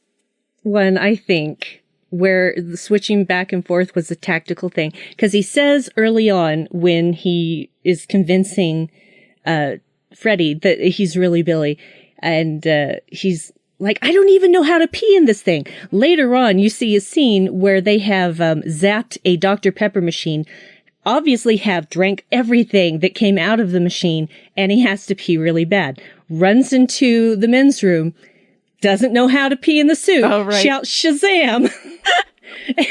one, I think, where the switching back and forth was a tactical thing. Because he says early on when he is convincing Freddy that he's really Billy, and he's like, I don't even know how to pee in this thing. Later on, you see a scene where they have zapped a Dr. Pepper machine, obviously have drank everything that came out of the machine, and he has to pee really bad. Runs into the men's room, doesn't know how to pee in the suit, shouts Shazam.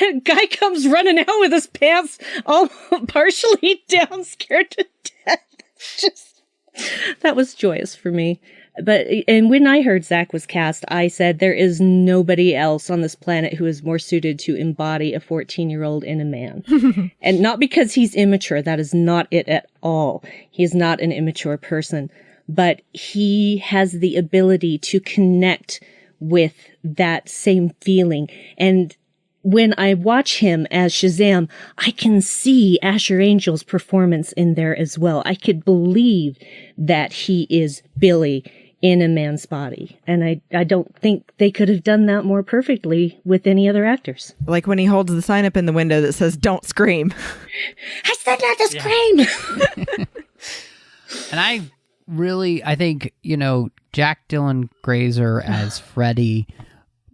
And guy comes running out with his pants all partially down, scared to death. That was joyous for me. And when I heard Zach was cast, I said there is nobody else on this planet who is more suited to embody a 14-year-old in a man. And not because he's immature. That is not it at all. He is not an immature person. But he has the ability to connect with that same feeling. And when I watch him as Shazam, I can see Asher Angel's performance in there as well. I could believe that he is Billy in a man's body. And I don't think they could have done that more perfectly with any other actors. Like when he holds the sign up in the window that says, "Don't scream." I said not to scream! And I think, Jack Dylan Grazer as Freddy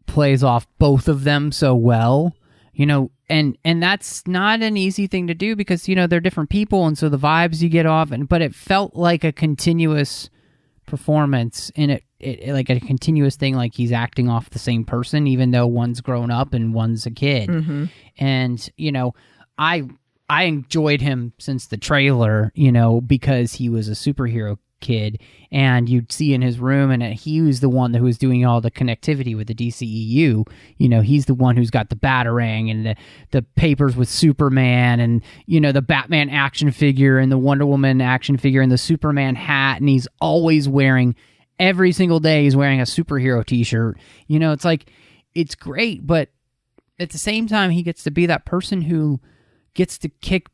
plays off both of them so well, and that's not an easy thing to do because, they're different people. And so the vibes you get off, but it felt like a continuous performance and it like a continuous thing, like he's acting off the same person, even though one's grown up and one's a kid. Mm-hmm. And, I enjoyed him since the trailer, because he was a superhero kid, and you'd see in his room, and he was the one who was doing all the connectivity with the DCEU. He's the one who's got the Batarang and the papers with Superman, and the Batman action figure and the Wonder Woman action figure and the Superman hat, and he's always wearing, every single day he's wearing a superhero t-shirt. It's like, it's great, but at the same time he gets to be that person who gets to kick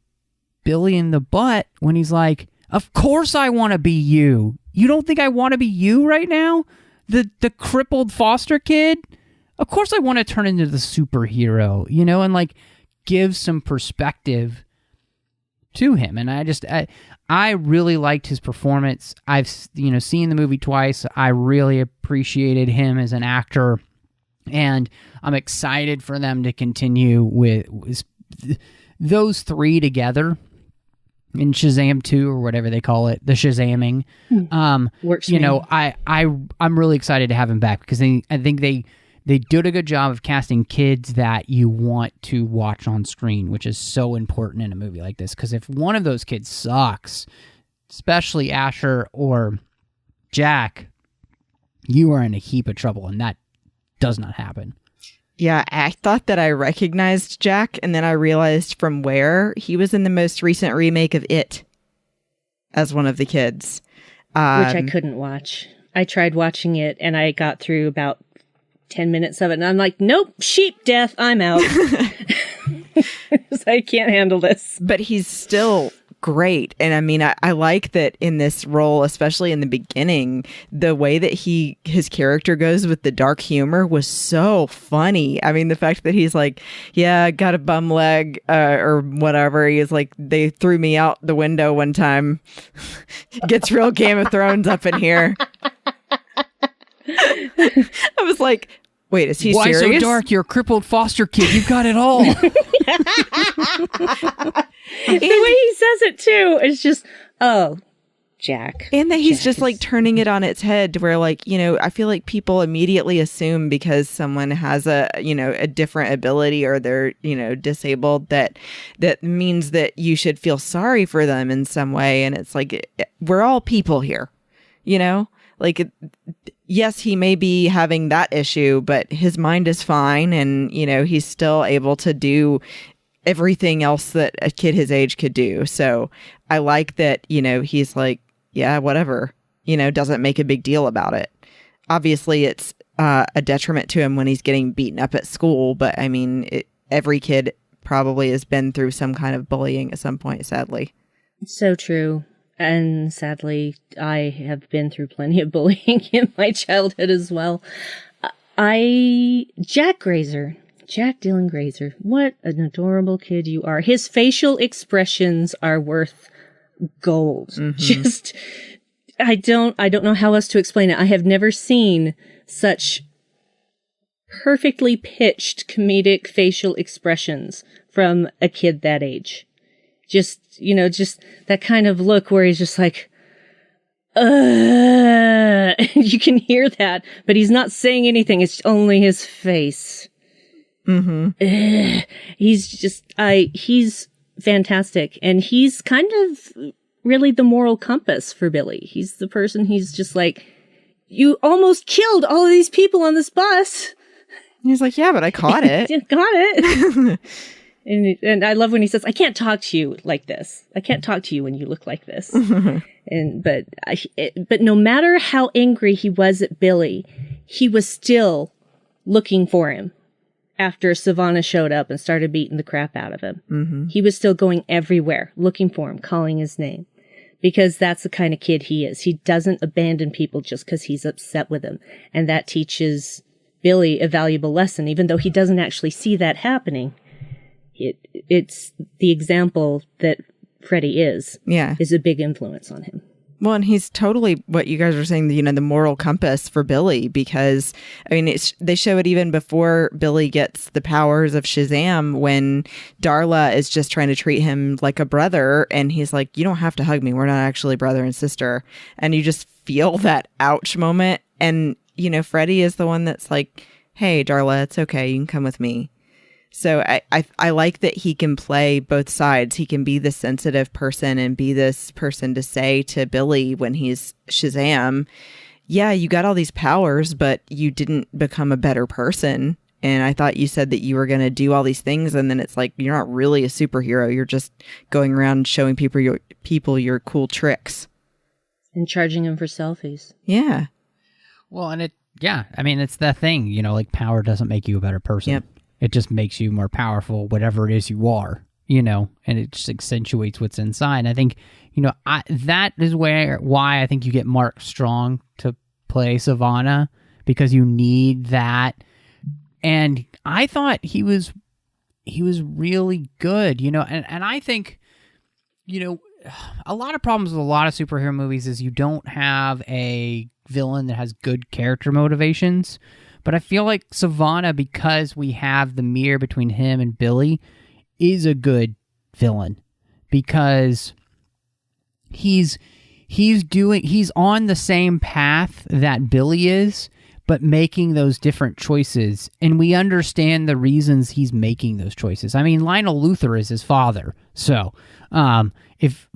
Billy in the butt when he's like, of course I want to be you. You don't think I want to be you right now? The crippled foster kid? Of course I want to turn into the superhero, and like give some perspective to him. And I really liked his performance. I've, seen the movie twice. I really appreciated him as an actor, and I'm excited for them to continue with those three together in Shazam 2 or whatever they call it, the Shazamming. Works for me. I'm really excited to have him back because I think they did a good job of casting kids that you want to watch on screen, which is so important in a movie like this. Because if one of those kids sucks, especially Asher or Jack, you are in a heap of trouble, and that does not happen. Yeah, I thought that I recognized Jack, and then I realized from where he was in the most recent remake of It as one of the kids. Which I couldn't watch. I tried watching it, and I got through about 10 minutes of it, and I'm like, nope, sheep death, I'm out. I can't handle this. But he's still great. And I mean, I like that in this role, especially in the beginning, the way that his character goes with the dark humor was so funny. I mean, the fact that he's like, yeah, got a bum leg or whatever. He's like, they threw me out the window one time. Gets real Game of Thrones up in here. I was like, wait, is he serious? Why so dark? You're a crippled foster kid. You've got it all. The way he says it, too, is just, oh, Jack. And that he's just like turning it on its head to where, like, I feel like people immediately assume because someone has a different ability or they're, disabled, that means that you should feel sorry for them in some way. And it's like, we're all people here, Like, yes, he may be having that issue, but his mind is fine. And, he's still able to do everything else that a kid his age could do. So I like that, he's like, yeah, whatever, doesn't make a big deal about it. Obviously, it's a detriment to him when he's getting beaten up at school. But I mean, every kid probably has been through some kind of bullying at some point, Sadly. So true. And sadly, I have been through plenty of bullying in my childhood as well. Jack Dylan Grazer, what an adorable kid you are. His facial expressions are worth gold. Mm-hmm. I don't know how else to explain it. I have never seen such perfectly pitched comedic facial expressions from a kid that age. Just that kind of look where he's just like, you can hear that, but he's not saying anything. It's only his face. Mm-hmm. He's fantastic. And he's kind of really the moral compass for Billy. He's the person, he's just like, you almost killed all of these people on this bus. He's like, yeah, but I caught it. Got it. And I love when he says, I can't talk to you like this. I can't talk to you when you look like this. But no matter how angry he was at Billy, he was still looking for him after Savannah showed up and started beating the crap out of him. Mm-hmm. He was still going everywhere, looking for him, calling his name. Because that's the kind of kid he is. He doesn't abandon people just because he's upset with them. And that teaches Billy a valuable lesson, even though he doesn't actually see that happening. It's the example that Freddie is a big influence on him. Well, and he's totally what you guys were saying, the moral compass for Billy, because I mean, they show it even before Billy gets the powers of Shazam, when Darla is just trying to treat him like a brother. And he's like, you don't have to hug me. We're not actually brother and sister. And you just feel that ouch moment. And, Freddie is the one that's like, hey, Darla, it's okay. You can come with me. So I like that he can play both sides. He can be the sensitive person and be this person to say to Billy when he's Shazam, yeah, you got all these powers, but you didn't become a better person. And I thought you said that you were going to do all these things. And then it's like, you're not really a superhero. You're just going around showing people your cool tricks. And charging them for selfies. Yeah. Well, and it's that thing, like power doesn't make you a better person. Yep. It just makes you more powerful, whatever it is you are, and it just accentuates what's inside. And I think, that is why I think you get Mark Strong to play Savannah, because you need that. And I thought he was really good, and I think, a lot of problems with a lot of superhero movies is you don't have a villain that has good character motivations. But I feel like Savannah, because we have the mirror between him and Billy, is a good villain, because he's on the same path that Billy is, but making those different choices, and we understand the reasons he's making those choices. I mean, Lionel Luthor is his father, so if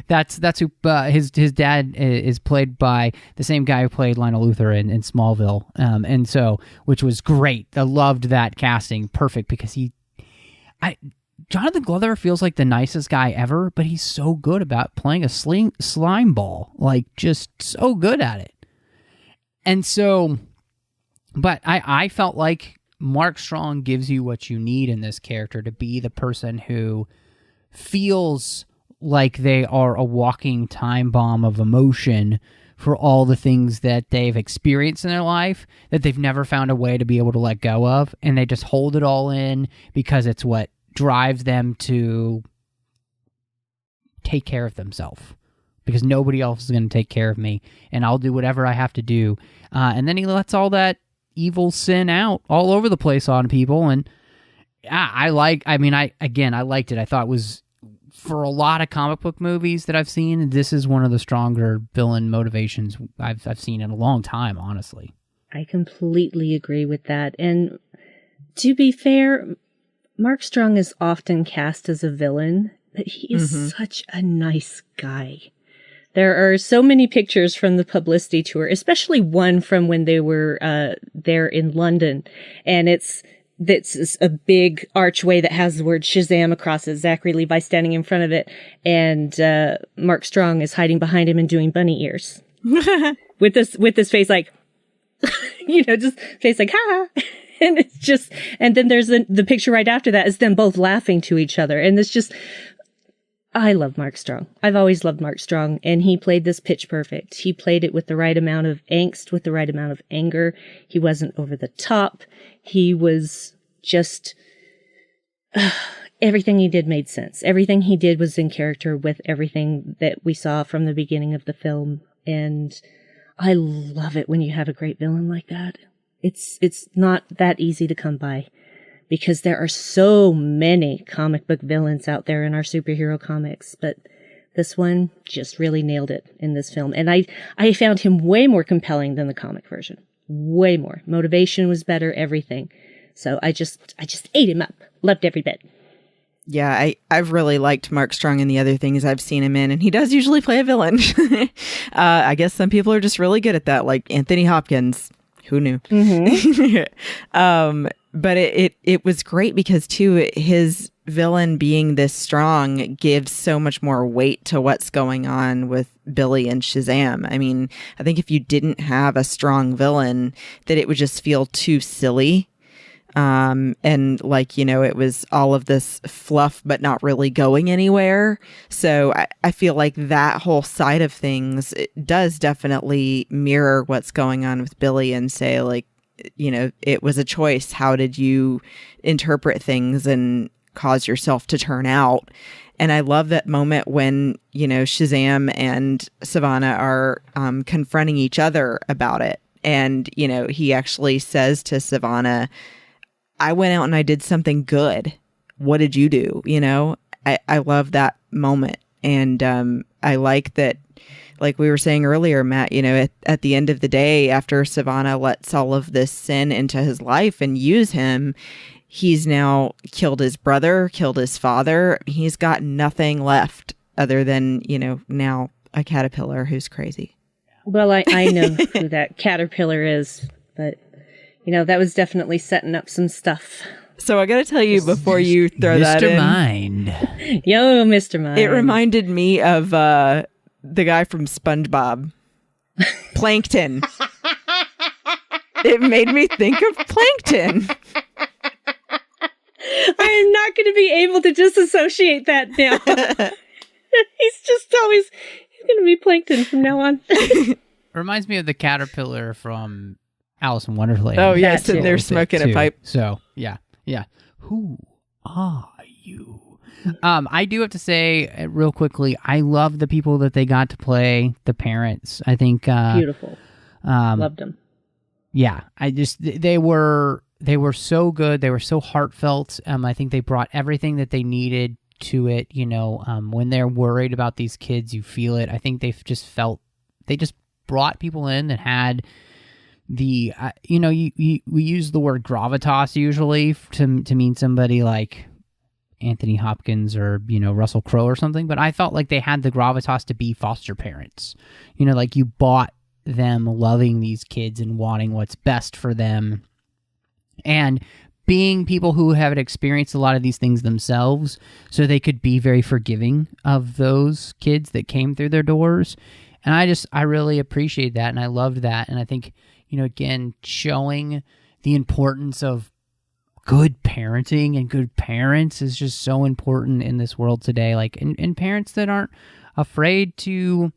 that's who his dad is played by the same guy who played Lionel Luthor in Smallville, and so, which was great. I loved that casting, perfect, because Jonathan Glover feels like the nicest guy ever, but he's so good about playing a slime ball, like just so good at it. And so, but I felt like Mark Strong gives you what you need in this character to be the person who feels like they are a walking time bomb of emotion for all the things that they've experienced in their life that they've never found a way to be able to let go of. And they just hold it all in because it's what drives them to take care of themselves. Because nobody else is going to take care of me, and I'll do whatever I have to do. And then he lets all that evil sin out all over the place on people. And I liked it. I thought it was, for a lot of comic book movies that I've seen, this is one of the stronger villain motivations I've seen in a long time, honestly. I completely agree with that. And to be fair, Mark Strong is often cast as a villain, but he is such a nice guy. There are so many pictures from the publicity tour, especially one from when they were there in London. And it's that's a big archway that has the word Shazam across it. Zachary Levi standing in front of it, and Mark Strong is hiding behind him and doing bunny ears with this face like, just face like ha. And it's just, and then there's the picture right after that is them both laughing to each other, and it's just. I love Mark Strong. I've always loved Mark Strong, and he played this pitch perfect. He played it with the right amount of angst, with the right amount of anger. He wasn't over the top. He was just, everything he did made sense. Everything he did was in character with everything that we saw from the beginning of the film. And I love it when you have a great villain like that. It's not that easy to come by, because there are so many comic book villains out there in our superhero comics, but this one just really nailed it in this film. And I found him way more compelling than the comic version. Way more. Motivation was better, everything. So I just ate him up. Loved every bit. Yeah, I've really liked Mark Strong in the other things I've seen him in, and he does usually play a villain. I guess some people are just really good at that, like Anthony Hopkins. Who knew? Mm-hmm. But it was great because, too, his villain being this strong gives so much more weight to what's going on with Billy and Shazam. I mean, I think if you didn't have a strong villain, that it would just feel too silly. And like, it was all of this fluff, but not really going anywhere. So I feel like that whole side of things, it does definitely mirror what's going on with Billy, and say, like, it was a choice. How did you interpret things and cause yourself to turn out? And I love that moment when, Shazam and Savannah are confronting each other about it. And, he actually says to Savannah, I went out and I did something good. What did you do? I love that moment. And I like that, like we were saying earlier, Matt, at the end of the day, after Savannah lets all of this sin into his life and use him, he's now killed his brother, killed his father. He's got nothing left other than, now a caterpillar who's crazy. Well, I know who that caterpillar is, but, that was definitely setting up some stuff. So I got to tell you before you throw that in. Mr. Mind. Yo, Mr. Mind. It reminded me of the guy from SpongeBob, Plankton. It made me think of Plankton. I am not going to be able to disassociate that now. He's going to be Plankton from now on. Reminds me of the caterpillar from Alice in Wonderland. Oh, yeah, sitting there smoking a pipe. So, yeah. Who are you? I do have to say, real quickly, I love the people that they got to play, the parents. I think... beautiful. Loved them. Yeah, they were so good. They were so heartfelt. I think they brought everything that they needed to it. When they're worried about these kids, you feel it. I think they just brought people in that had the, we use the word gravitas usually to mean somebody like Anthony Hopkins or, Russell Crowe or something. But I felt like they had the gravitas to be foster parents. Like you bought them loving these kids and wanting what's best for them, and being people who have experienced a lot of these things themselves, so they could be very forgiving of those kids that came through their doors. And I really appreciate that, and I loved that. And I think, again, showing the importance of good parenting and good parents is just so important in this world today. Like, and parents that aren't afraid to,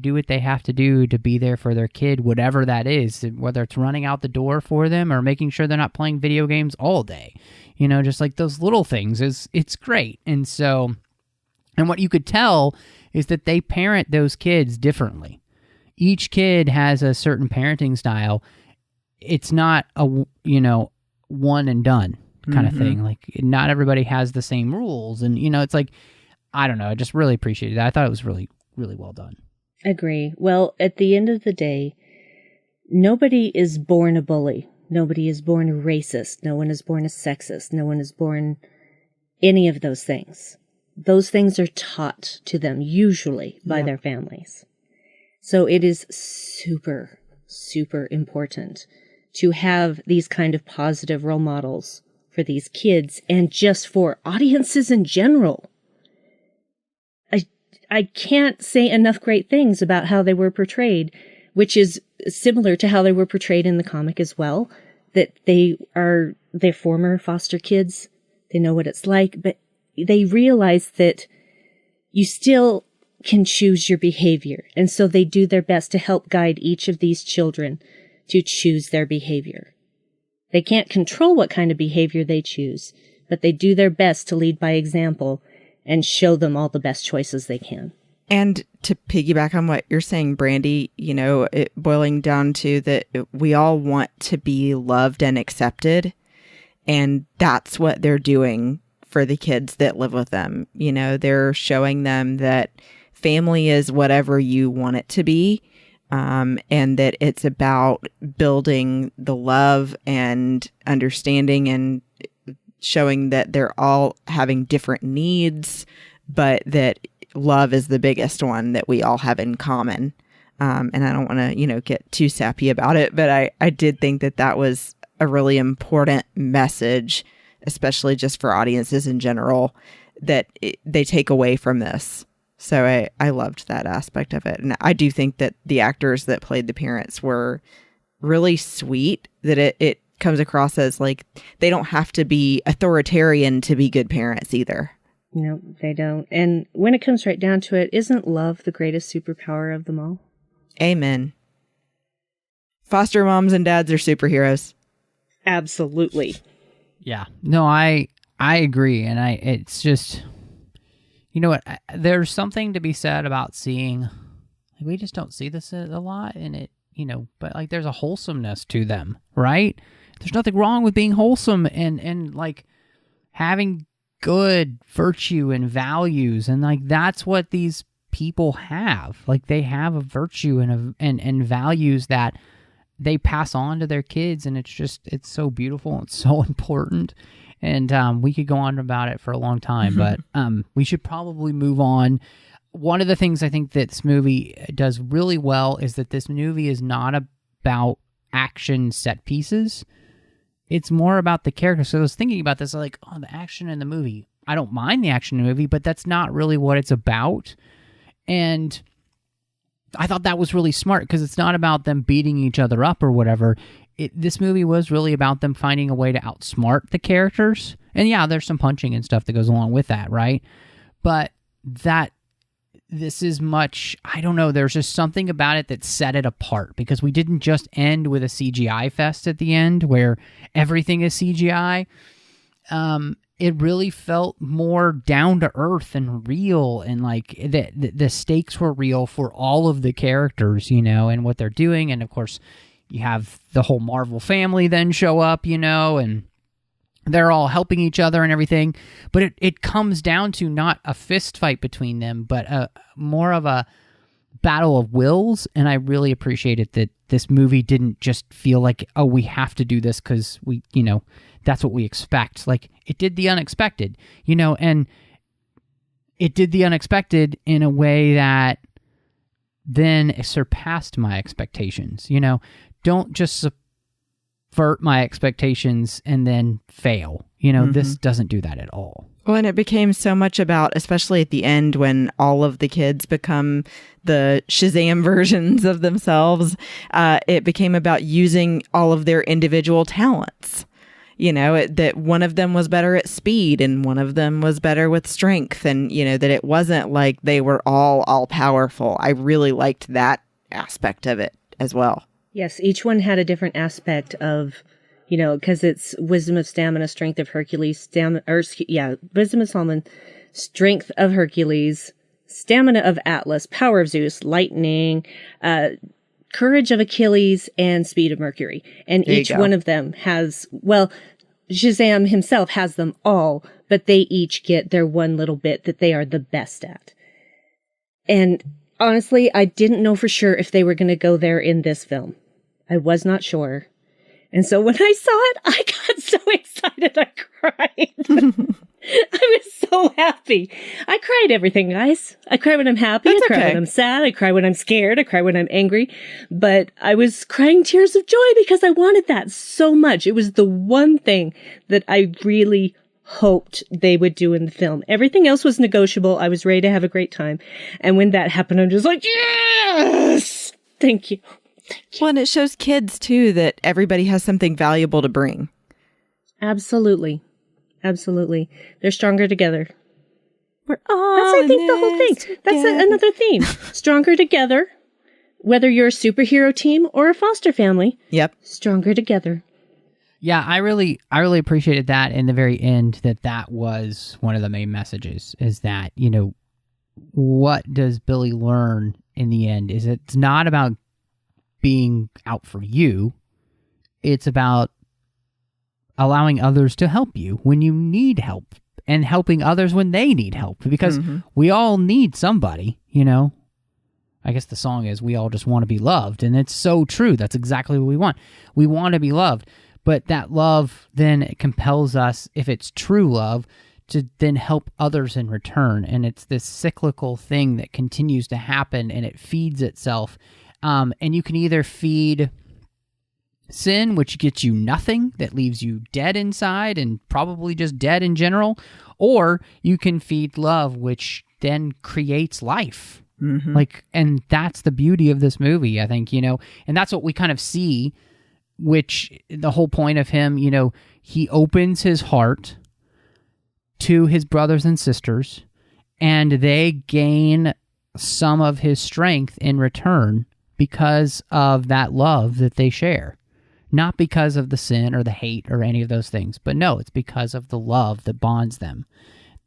do what they have to do to be there for their kid, whatever that is, whether it's running out the door for them or making sure they're not playing video games all day, just like those little things it's great. And so, and what you could tell is that they parent those kids differently. Each kid has a certain parenting style. It's not a, one and done kind of thing. Like, not everybody has the same rules. And, it's like, I don't know. I just really appreciated that. I thought it was really, really well done. Agree. Well, at the end of the day, nobody is born a bully. Nobody is born a racist. No one is born a sexist. No one is born any of those things. Those things are taught to them, usually, by their families. So it is super, super important to have these kind of positive role models for these kids and just for audiences in general. I can't say enough great things about how they were portrayed, which is similar to how they were portrayed in the comic as well, that they're former foster kids. They know what it's like, but they realize that you still can choose your behavior. And so they do their best to help guide each of these children to choose their behavior. They can't control what kind of behavior they choose, but they do their best to lead by example and show them all the best choices they can. And to piggyback on what you're saying, Brandi, it boiling down to that we all want to be loved and accepted. And that's what they're doing for the kids that live with them. They're showing them that family is whatever you want it to be. And that it's about building the love and understanding and showing that they're all having different needs, but that love is the biggest one that we all have in common. And I don't want to, get too sappy about it, but I did think that was a really important message, especially just for audiences in general, that they take away from this. So I loved that aspect of it. And I do think that the actors that played the parents were really sweet, that it comes across as like they don't have to be authoritarian to be good parents either. No, they don't. And when it comes right down to it, isn't love the greatest superpower of them all? Amen. Foster moms and dads are superheroes. Absolutely. Yeah. No, I agree. And it's just, you know what? There's something to be said about seeing, we just don't see this a lot, and it, but like there's a wholesomeness to them, right? There's nothing wrong with being wholesome and like having good virtue and values, and like that's what these people have. Like they have a virtue and values that they pass on to their kids, and it's so beautiful and so important. And we could go on about it for a long time, but we should probably move on. One of the things I think that this movie does really well is that this movie is not about action set pieces. It's more about the characters. So I was thinking about this, like, the action in the movie. I don't mind the action in the movie, but that's not really what it's about. And I thought that was really smart because it's not about them beating each other up or whatever. This movie was really about them finding a way to outsmart the characters. And yeah, there's some punching and stuff that goes along with that, right? But this is much, I don't know, there's just something about it that set it apart, because we didn't just end with a CGI fest at the end where everything is CGI. It really felt more down to earth and real, and like the stakes were real for all of the characters, and what they're doing. And of course, you have the whole Marvel family then show up, and they're all helping each other and everything. But it comes down to not a fist fight between them, but more of a battle of wills. And I really appreciated that this movie didn't just feel like, oh, we have to do this because we, that's what we expect. Like, it did the unexpected, and it did the unexpected in a way that then surpassed my expectations. Don't just subvert my expectations and then fail. This doesn't do that at all. Well, and it became so much about, especially at the end when all of the kids become the Shazam versions of themselves, it became about using all of their individual talents. That one of them was better at speed and one of them was better with strength, and, that it wasn't like they were all powerful. I really liked that aspect of it as well. Yes, each one had a different aspect of, because it's wisdom of stamina, strength of Hercules, wisdom of Solomon, strength of Hercules, stamina of Atlas, power of Zeus, lightning, courage of Achilles, and speed of Mercury. And each one of them has, Shazam himself has them all, but they each get their one little bit that they are the best at. And honestly, I didn't know for sure if they were going to go there in this film. I was not sure. And so when I saw it, I got so excited I cried. I was so so happy. I cry at everything, guys. I cry when I'm happy. That's I cry okay. when I'm sad. I cry when I'm scared. I cry when I'm angry. But I was crying tears of joy because I wanted that so much. It was the one thing that I really hoped they would do in the film. Everything else was negotiable. I was ready to have a great time. And when that happened, I'm just like, yes! Thank you. Well, and it shows kids, too, that everybody has something valuable to bring. Absolutely. Absolutely. They're stronger together. We're all That's, I think, the whole thing. That's another theme. Stronger together. Whether you're a superhero team or a foster family. Yep. Stronger together. Yeah, I really appreciated that in the very end, that was one of the main messages, is that, you know, what does Billy learn in the end is it's not about being out for you. It's about allowing others to help you when you need help and helping others when they need help, because we all need somebody, you know. I guess the song is we all just want to be loved, and it's so true. That's exactly what we want. We want to be loved. But that love then compels us, if it's true love, to then help others in return. And it's this cyclical thing that continues to happen, and it feeds itself. And you can either feed sin, which gets you nothing, that leaves you dead inside and probably just dead in general, or you can feed love, which then creates life. Like, and that's the beauty of this movie, I think, you know, and that's what we kind of see, which the whole point of him, you know, he opens his heart to his brothers and sisters, and they gain some of his strength in return because of that love that they share. Not because of the sin or the hate or any of those things, but no, it's because of the love that bonds them.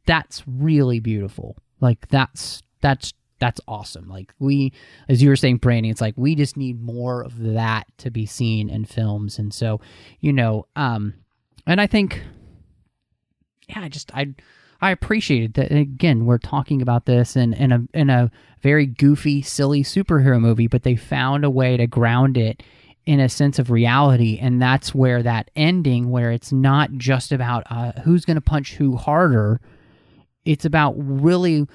That's really beautiful. Like, that's awesome. Like, we, as you were saying, Brandi, it's like we just need more of that to be seen in films. And so, you know, and I think, yeah, I appreciated that. Again, we're talking about this in a very goofy, silly superhero movie, but they found a way to ground it in a sense of reality. And that's where that ending, where it's not just about who's going to punch who harder. It's about really,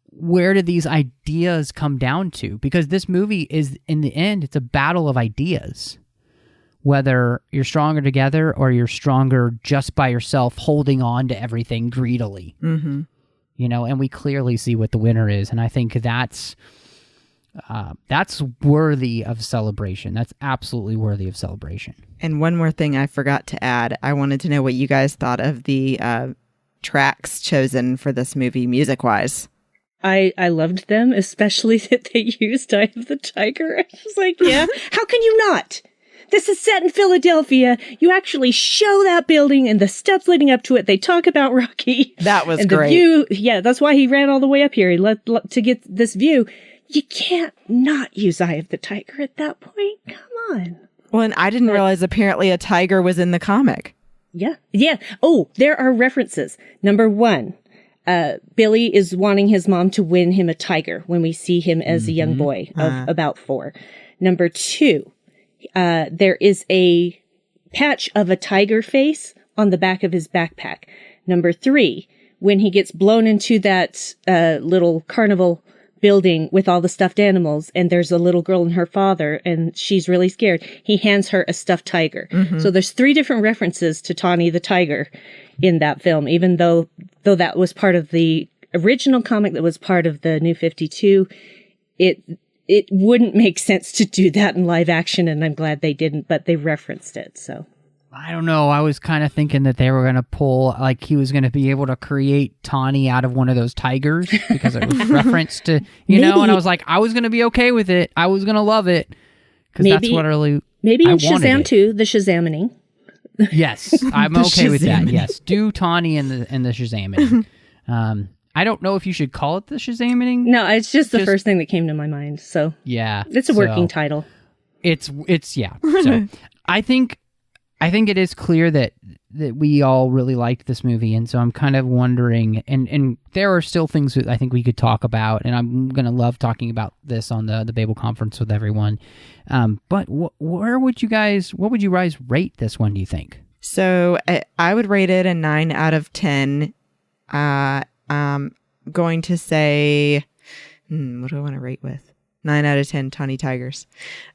where do these ideas come down to? Because this movie is, in the end, it's a battle of ideas. Whether you're stronger together or you're stronger just by yourself, holding on to everything greedily. You know, and we clearly see what the winner is. And I think that's worthy of celebration. That's absolutely worthy of celebration. And one more thing I forgot to add. I wanted to know what you guys thought of the tracks chosen for this movie, music-wise. I loved them, especially that they used Eye of the Tiger. I was like, yeah, how can you not? This is set in Philadelphia. You actually show that building and the steps leading up to it. They talk about Rocky. That was and great. The view, yeah, that's why he ran all the way up here. He let to get this view. You can't not use Eye of the Tiger at that point. Come on. Well, and I didn't realize apparently a tiger was in the comic. Yeah. Yeah. Oh, there are references. Number one, Billy is wanting his mom to win him a tiger when we see him as a young boy of about 4. Number 2, there is a patch of a tiger face on the back of his backpack. Number 3, when he gets blown into that little carnival building with all the stuffed animals, and there's a little girl and her father, and she's really scared, he hands her a stuffed tiger. So there's 3 different references to Tawny the tiger in that film, even though that was part of the original comic, that was part of the New 52. It wouldn't make sense to do that in live action, and I'm glad they didn't, but they referenced it. So I don't know. I was kind of thinking that they were going to pull, like, he was going to be able to create Tawny out of one of those tigers because it was referenced to, you know, and I was like, I was going to be okay with it. I was going to love it because that's what really, maybe I in wanted Shazam it. 2, the Shazaming. Yes, I'm okay with that. Yes, do Tawny and the Shazaming. I don't know if you should call it the Shazaming. No, it's just the first thing that came to my mind. So yeah, it's a working title. It's yeah. So I think it is clear that we all really liked this movie, and so I'm kind of wondering, and there are still things that I think we could talk about, and I'm gonna love talking about this on the Babel conference with everyone. But what would you guys rate this one, do you think? So I would rate it a 9 out of 10. going to say, what do I want to rate with? 9 out of 10 Tawny Tigers.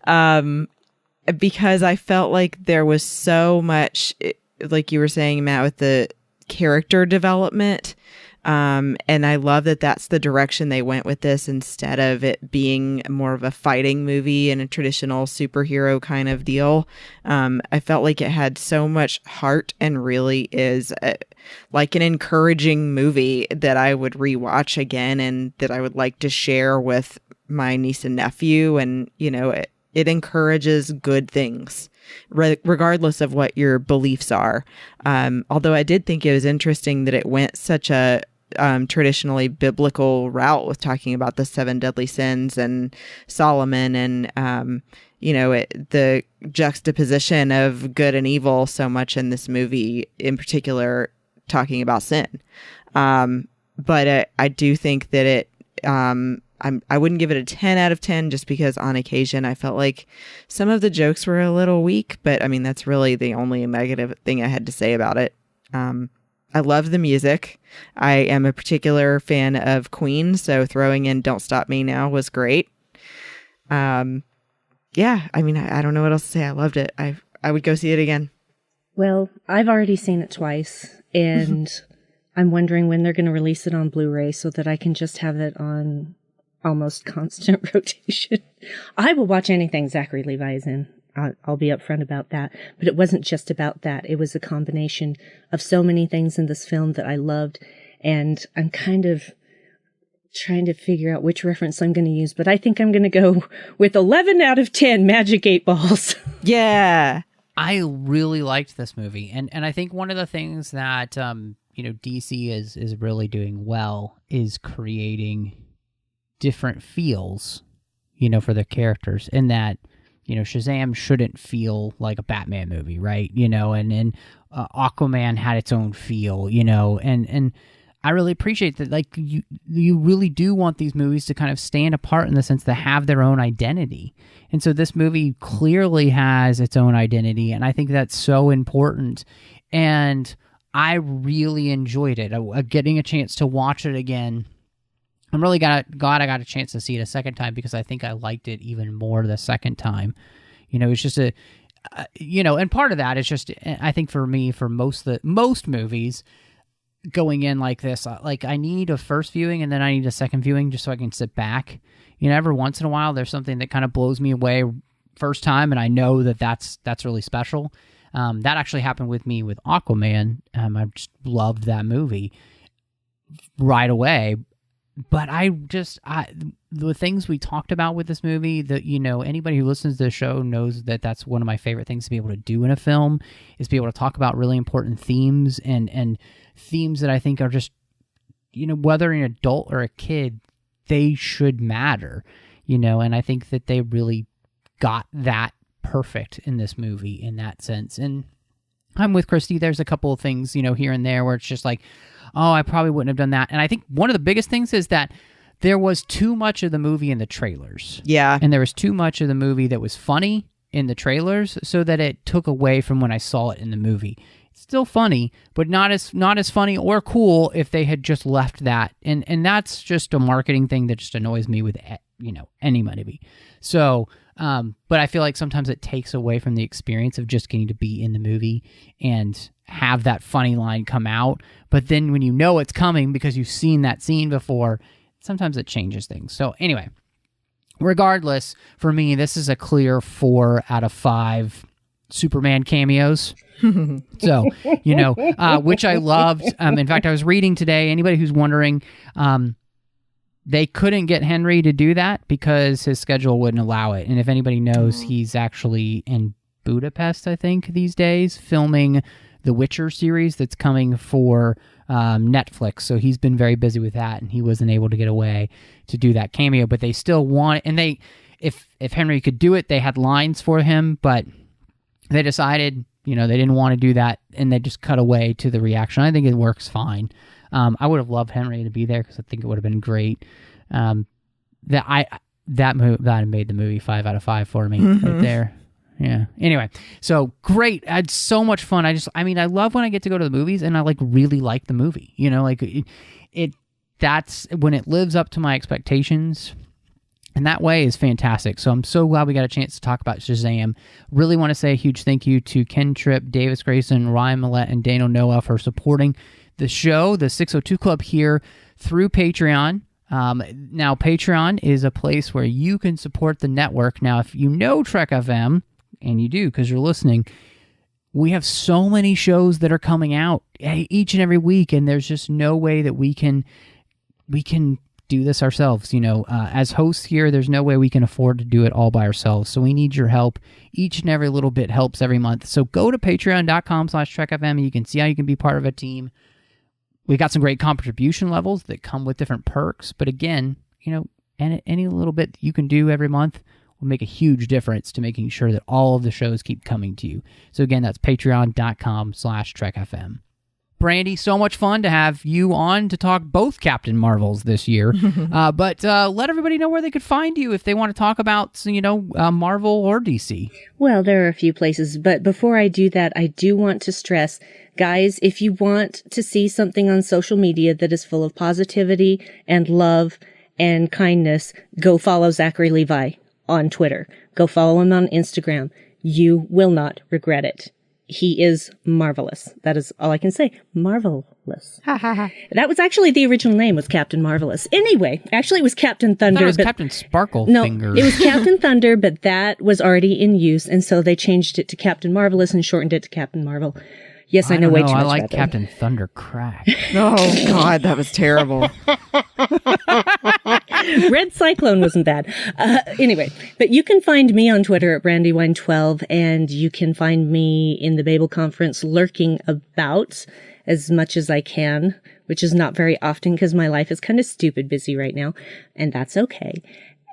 Because I felt like there was so much, like you were saying, Matt, with the character development. And I love that that's the direction they went with this instead of it being more of a fighting movie and a traditional superhero kind of deal. I felt like it had so much heart and really is like an encouraging movie that I would rewatch again and that I would like to share with my niece and nephew. And, you know, it encourages good things. Regardless of what your beliefs are. Although I did think it was interesting that it went such a traditionally biblical route with talking about the 7 deadly sins and Solomon and, you know, the juxtaposition of good and evil so much in this movie, in particular, talking about sin. But I do think that it... I wouldn't give it a 10 out of 10 just because on occasion I felt like some of the jokes were a little weak, but I mean, that's really the only negative thing I had to say about it. I love the music. I am a particular fan of Queen, so throwing in Don't Stop Me Now was great. Yeah, I mean, I don't know what else to say. I loved it. I would go see it again. Well, I've already seen it twice, and I'm wondering when they're going to release it on Blu-ray so that I can just have it on almost constant rotation. I will watch anything Zachary Levi is in. I'll be upfront about that. But it wasn't just about that. It was a combination of so many things in this film that I loved. And I'm kind of trying to figure out which reference I'm going to use. But I think I'm going to go with 11 out of 10 Magic 8 Balls. Yeah. I really liked this movie. And I think one of the things that, you know, DC is really doing well is creating different feels, you know, for their characters, and that, you know, Shazam shouldn't feel like a Batman movie, right? You know, and Aquaman had its own feel, you know, and I really appreciate that. Like, you really do want these movies to kind of stand apart in the sense to have their own identity. And so this movie clearly has its own identity, and I think that's so important. And I really enjoyed it. Getting a chance to watch it again, I'm really glad I got a chance to see it a second time because I think I liked it even more the second time. You know, it's just you know, and part of that is just, I think for me, for most movies going in like this, like I need a first viewing and then I need a second viewing just so I can sit back. You know, every once in a while there's something that kind of blows me away first time, and I know that that's really special. That actually happened with me with Aquaman. I just loved that movie right away. But the things we talked about with this movie, that, you know, anybody who listens to the show knows that that's one of my favorite things to be able to do in a film, is be able to talk about really important themes and themes that I think are just, you know, whether an adult or a kid, they should matter, you know, and I think that they really got that perfect in this movie in that sense. And I'm with Christy. There's a couple of things, you know, here and there where it's just like, oh, I probably wouldn't have done that. And I think one of the biggest things is that there was too much of the movie in the trailers. Yeah. And there was too much of the movie that was funny in the trailers, so that it took away from when I saw it in the movie. It's still funny, but not as funny or cool if they had just left that. And that's just a marketing thing that just annoys me with, you know, any movie. So, but I feel like sometimes it takes away from the experience of just getting to be in the movie and have that funny line come out. But then when you know it's coming because you've seen that scene before, sometimes it changes things. So anyway, regardless, for me, this is a clear 4 out of 5 Superman cameos. So, you know, which I loved. In fact, I was reading today, anybody who's wondering, they couldn't get Henry to do that because his schedule wouldn't allow it. And if anybody knows, he's actually in Budapest, I think, these days, filming the Witcher series that's coming for Netflix. So he's been very busy with that, and he wasn't able to get away to do that cameo. But they still want, and they, if Henry could do it, they had lines for him, but they decided, you know, they didn't want to do that, and they just cut away to the reaction. I think it works fine. I would have loved Henry to be there because I think it would have been great. That made the movie 5 out of 5 for me right there. Yeah. Anyway, so great. I had so much fun. I love when I get to go to the movies and I really like the movie. You know, like it that's when it lives up to my expectations. And that way is fantastic. So I'm so glad we got a chance to talk about Shazam. Really want to say a huge thank you to Ken Tripp, Davis Grayson, Ryan Millette, and Daniel Noah for supporting the show, the 602 Club here through Patreon. Now, Patreon is a place where you can support the network. Now, if you know Trek FM, and you do because you're listening, we have so many shows that are coming out each and every week, and there's just no way that we can do this ourselves. As hosts here, there's no way we can afford to do it all by ourselves. So we need your help. Each and every little bit helps every month. So go to patreon.com/TrekFM and you can see how you can be part of a team. We got some great contribution levels that come with different perks. But again, any little bit you can do every month will make a huge difference to making sure that all of the shows keep coming to you. So again, that's patreon.com/TrekFM. Brandi, so much fun to have you on to talk both Captain Marvels this year. But let everybody know where they could find you if they want to talk about, Marvel or DC. Well, there are a few places, but before I do that, I do want to stress, guys, if you want to see something on social media that is full of positivity and love and kindness, go follow Zachary Levi on Twitter. Go follow him on Instagram. You will not regret it. He is marvelous. That is all I can say. Marvelous. That was actually the original name was Captain Marvelous. Anyway, actually it was Captain Thunder. I thought it was Captain Sparkle No, Fingers. it was Captain Thunder, but that was already in use, and so they changed it to Captain Marvelous and shortened it to Captain Marvel. Yes, I know way too much I like about Captain Thunder Crack. Oh, God, that was terrible. Red Cyclone wasn't bad. Anyway, but you can find me on Twitter at Brandywine12, and you can find me in the Babel Conference lurking about as much as I can, which is not very often because my life is kind of stupid busy right now, and that's okay.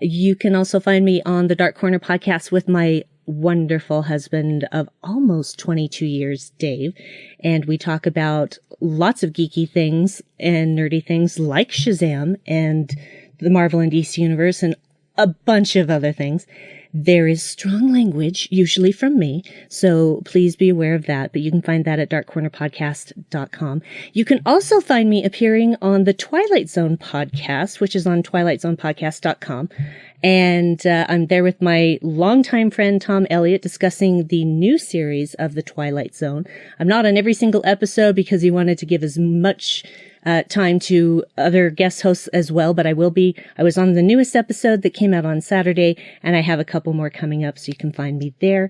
You can also find me on the Dark Corner podcast with my wonderful husband of almost 22 years, Dave. And we talk about lots of geeky things and nerdy things like Shazam and the Marvel and DC universe and a bunch of other things. There is strong language, usually from me, so please be aware of that. But you can find that at darkcornerpodcast.com. You can also find me appearing on the Twilight Zone podcast, which is on twilightzonepodcast.com. And I'm there with my longtime friend Tom Elliott discussing the new series of the Twilight Zone. I'm not on every single episode because he wanted to give as much time to other guest hosts as well, but I will be. I was on the newest episode that came out on Saturday, and I have a couple more coming up, so you can find me there.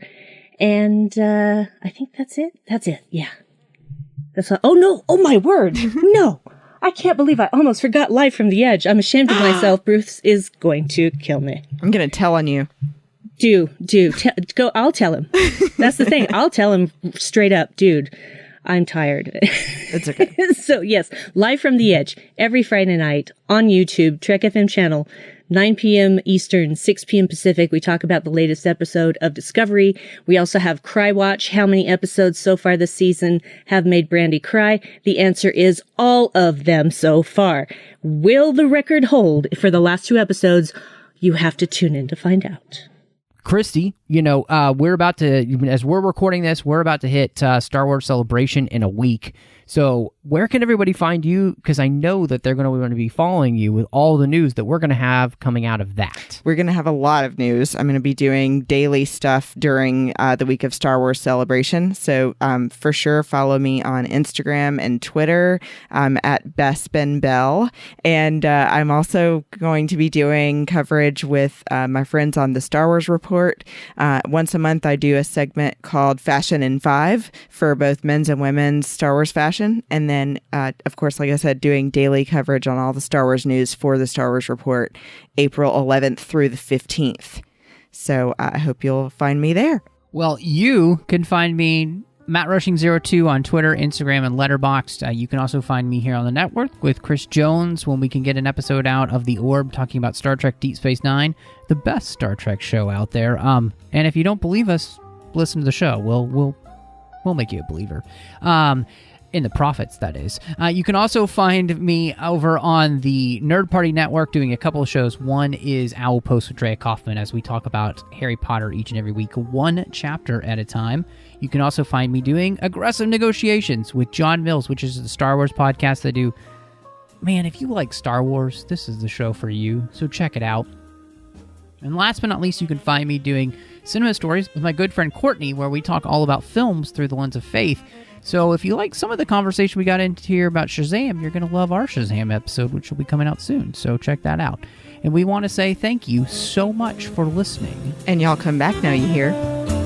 And I think that's it. That's it. Yeah. That's all. Oh no! Oh my word! No! I can't believe I almost forgot Live from the Edge. I'm ashamed of myself. Bruce is going to kill me. I'm going to tell on you. Go. I'll tell him. That's the thing. I'll tell him straight up, dude. I'm tired. It's okay. So yes, Live from the Edge every Friday night on YouTube, Trek FM channel, 9 p.m. Eastern, 6 p.m. Pacific. We talk about the latest episode of Discovery. We also have Cry Watch. How many episodes so far this season have made Brandi cry? The answer is all of them so far. Will the record hold for the last 2 episodes? You have to tune in to find out. Christy, we're about to, as we're recording this, we're about to hit Star Wars Celebration in a week. So where can everybody find you? Because I know that they're going to be following you with all the news that we're going to have coming out of that. We're going to have a lot of news. I'm going to be doing daily stuff during the week of Star Wars Celebration. So for sure, follow me on Instagram and Twitter at BessBenBell. And I'm also going to be doing coverage with my friends on the Star Wars Report. Once a month, I do a segment called Fashion in 5 for both men's and women's Star Wars fashion. And then, of course, like I said, doing daily coverage on all the Star Wars news for the Star Wars Report, April 11th through the 15th. So I hope you'll find me there. Well, you can find me, MattRushing02 on Twitter, Instagram, and Letterboxd. You can also find me here on the network with Chris Jones when we can get an episode out of The Orb talking about Star Trek Deep Space Nine, the best Star Trek show out there. And if you don't believe us, listen to the show. We'll make you a believer. In the profits, that is. You can also find me over on the Nerd Party Network doing a couple of shows. One is Owl Post with Drea Kaufman as we talk about Harry Potter each and every week, 1 chapter at a time. You can also find me doing Aggressive Negotiations with John Mills, which is the Star Wars podcast I do man, if you like Star Wars, this is the show for you, so check it out. And last but not least, you can find me doing Cinema Stories with my good friend Courtney, where we talk all about films through the lens of faith. So if you like some of the conversation we got into here about Shazam, you're going to love our Shazam episode, which will be coming out soon. So check that out. And we want to say thank you so much for listening. And y'all come back now, you hear?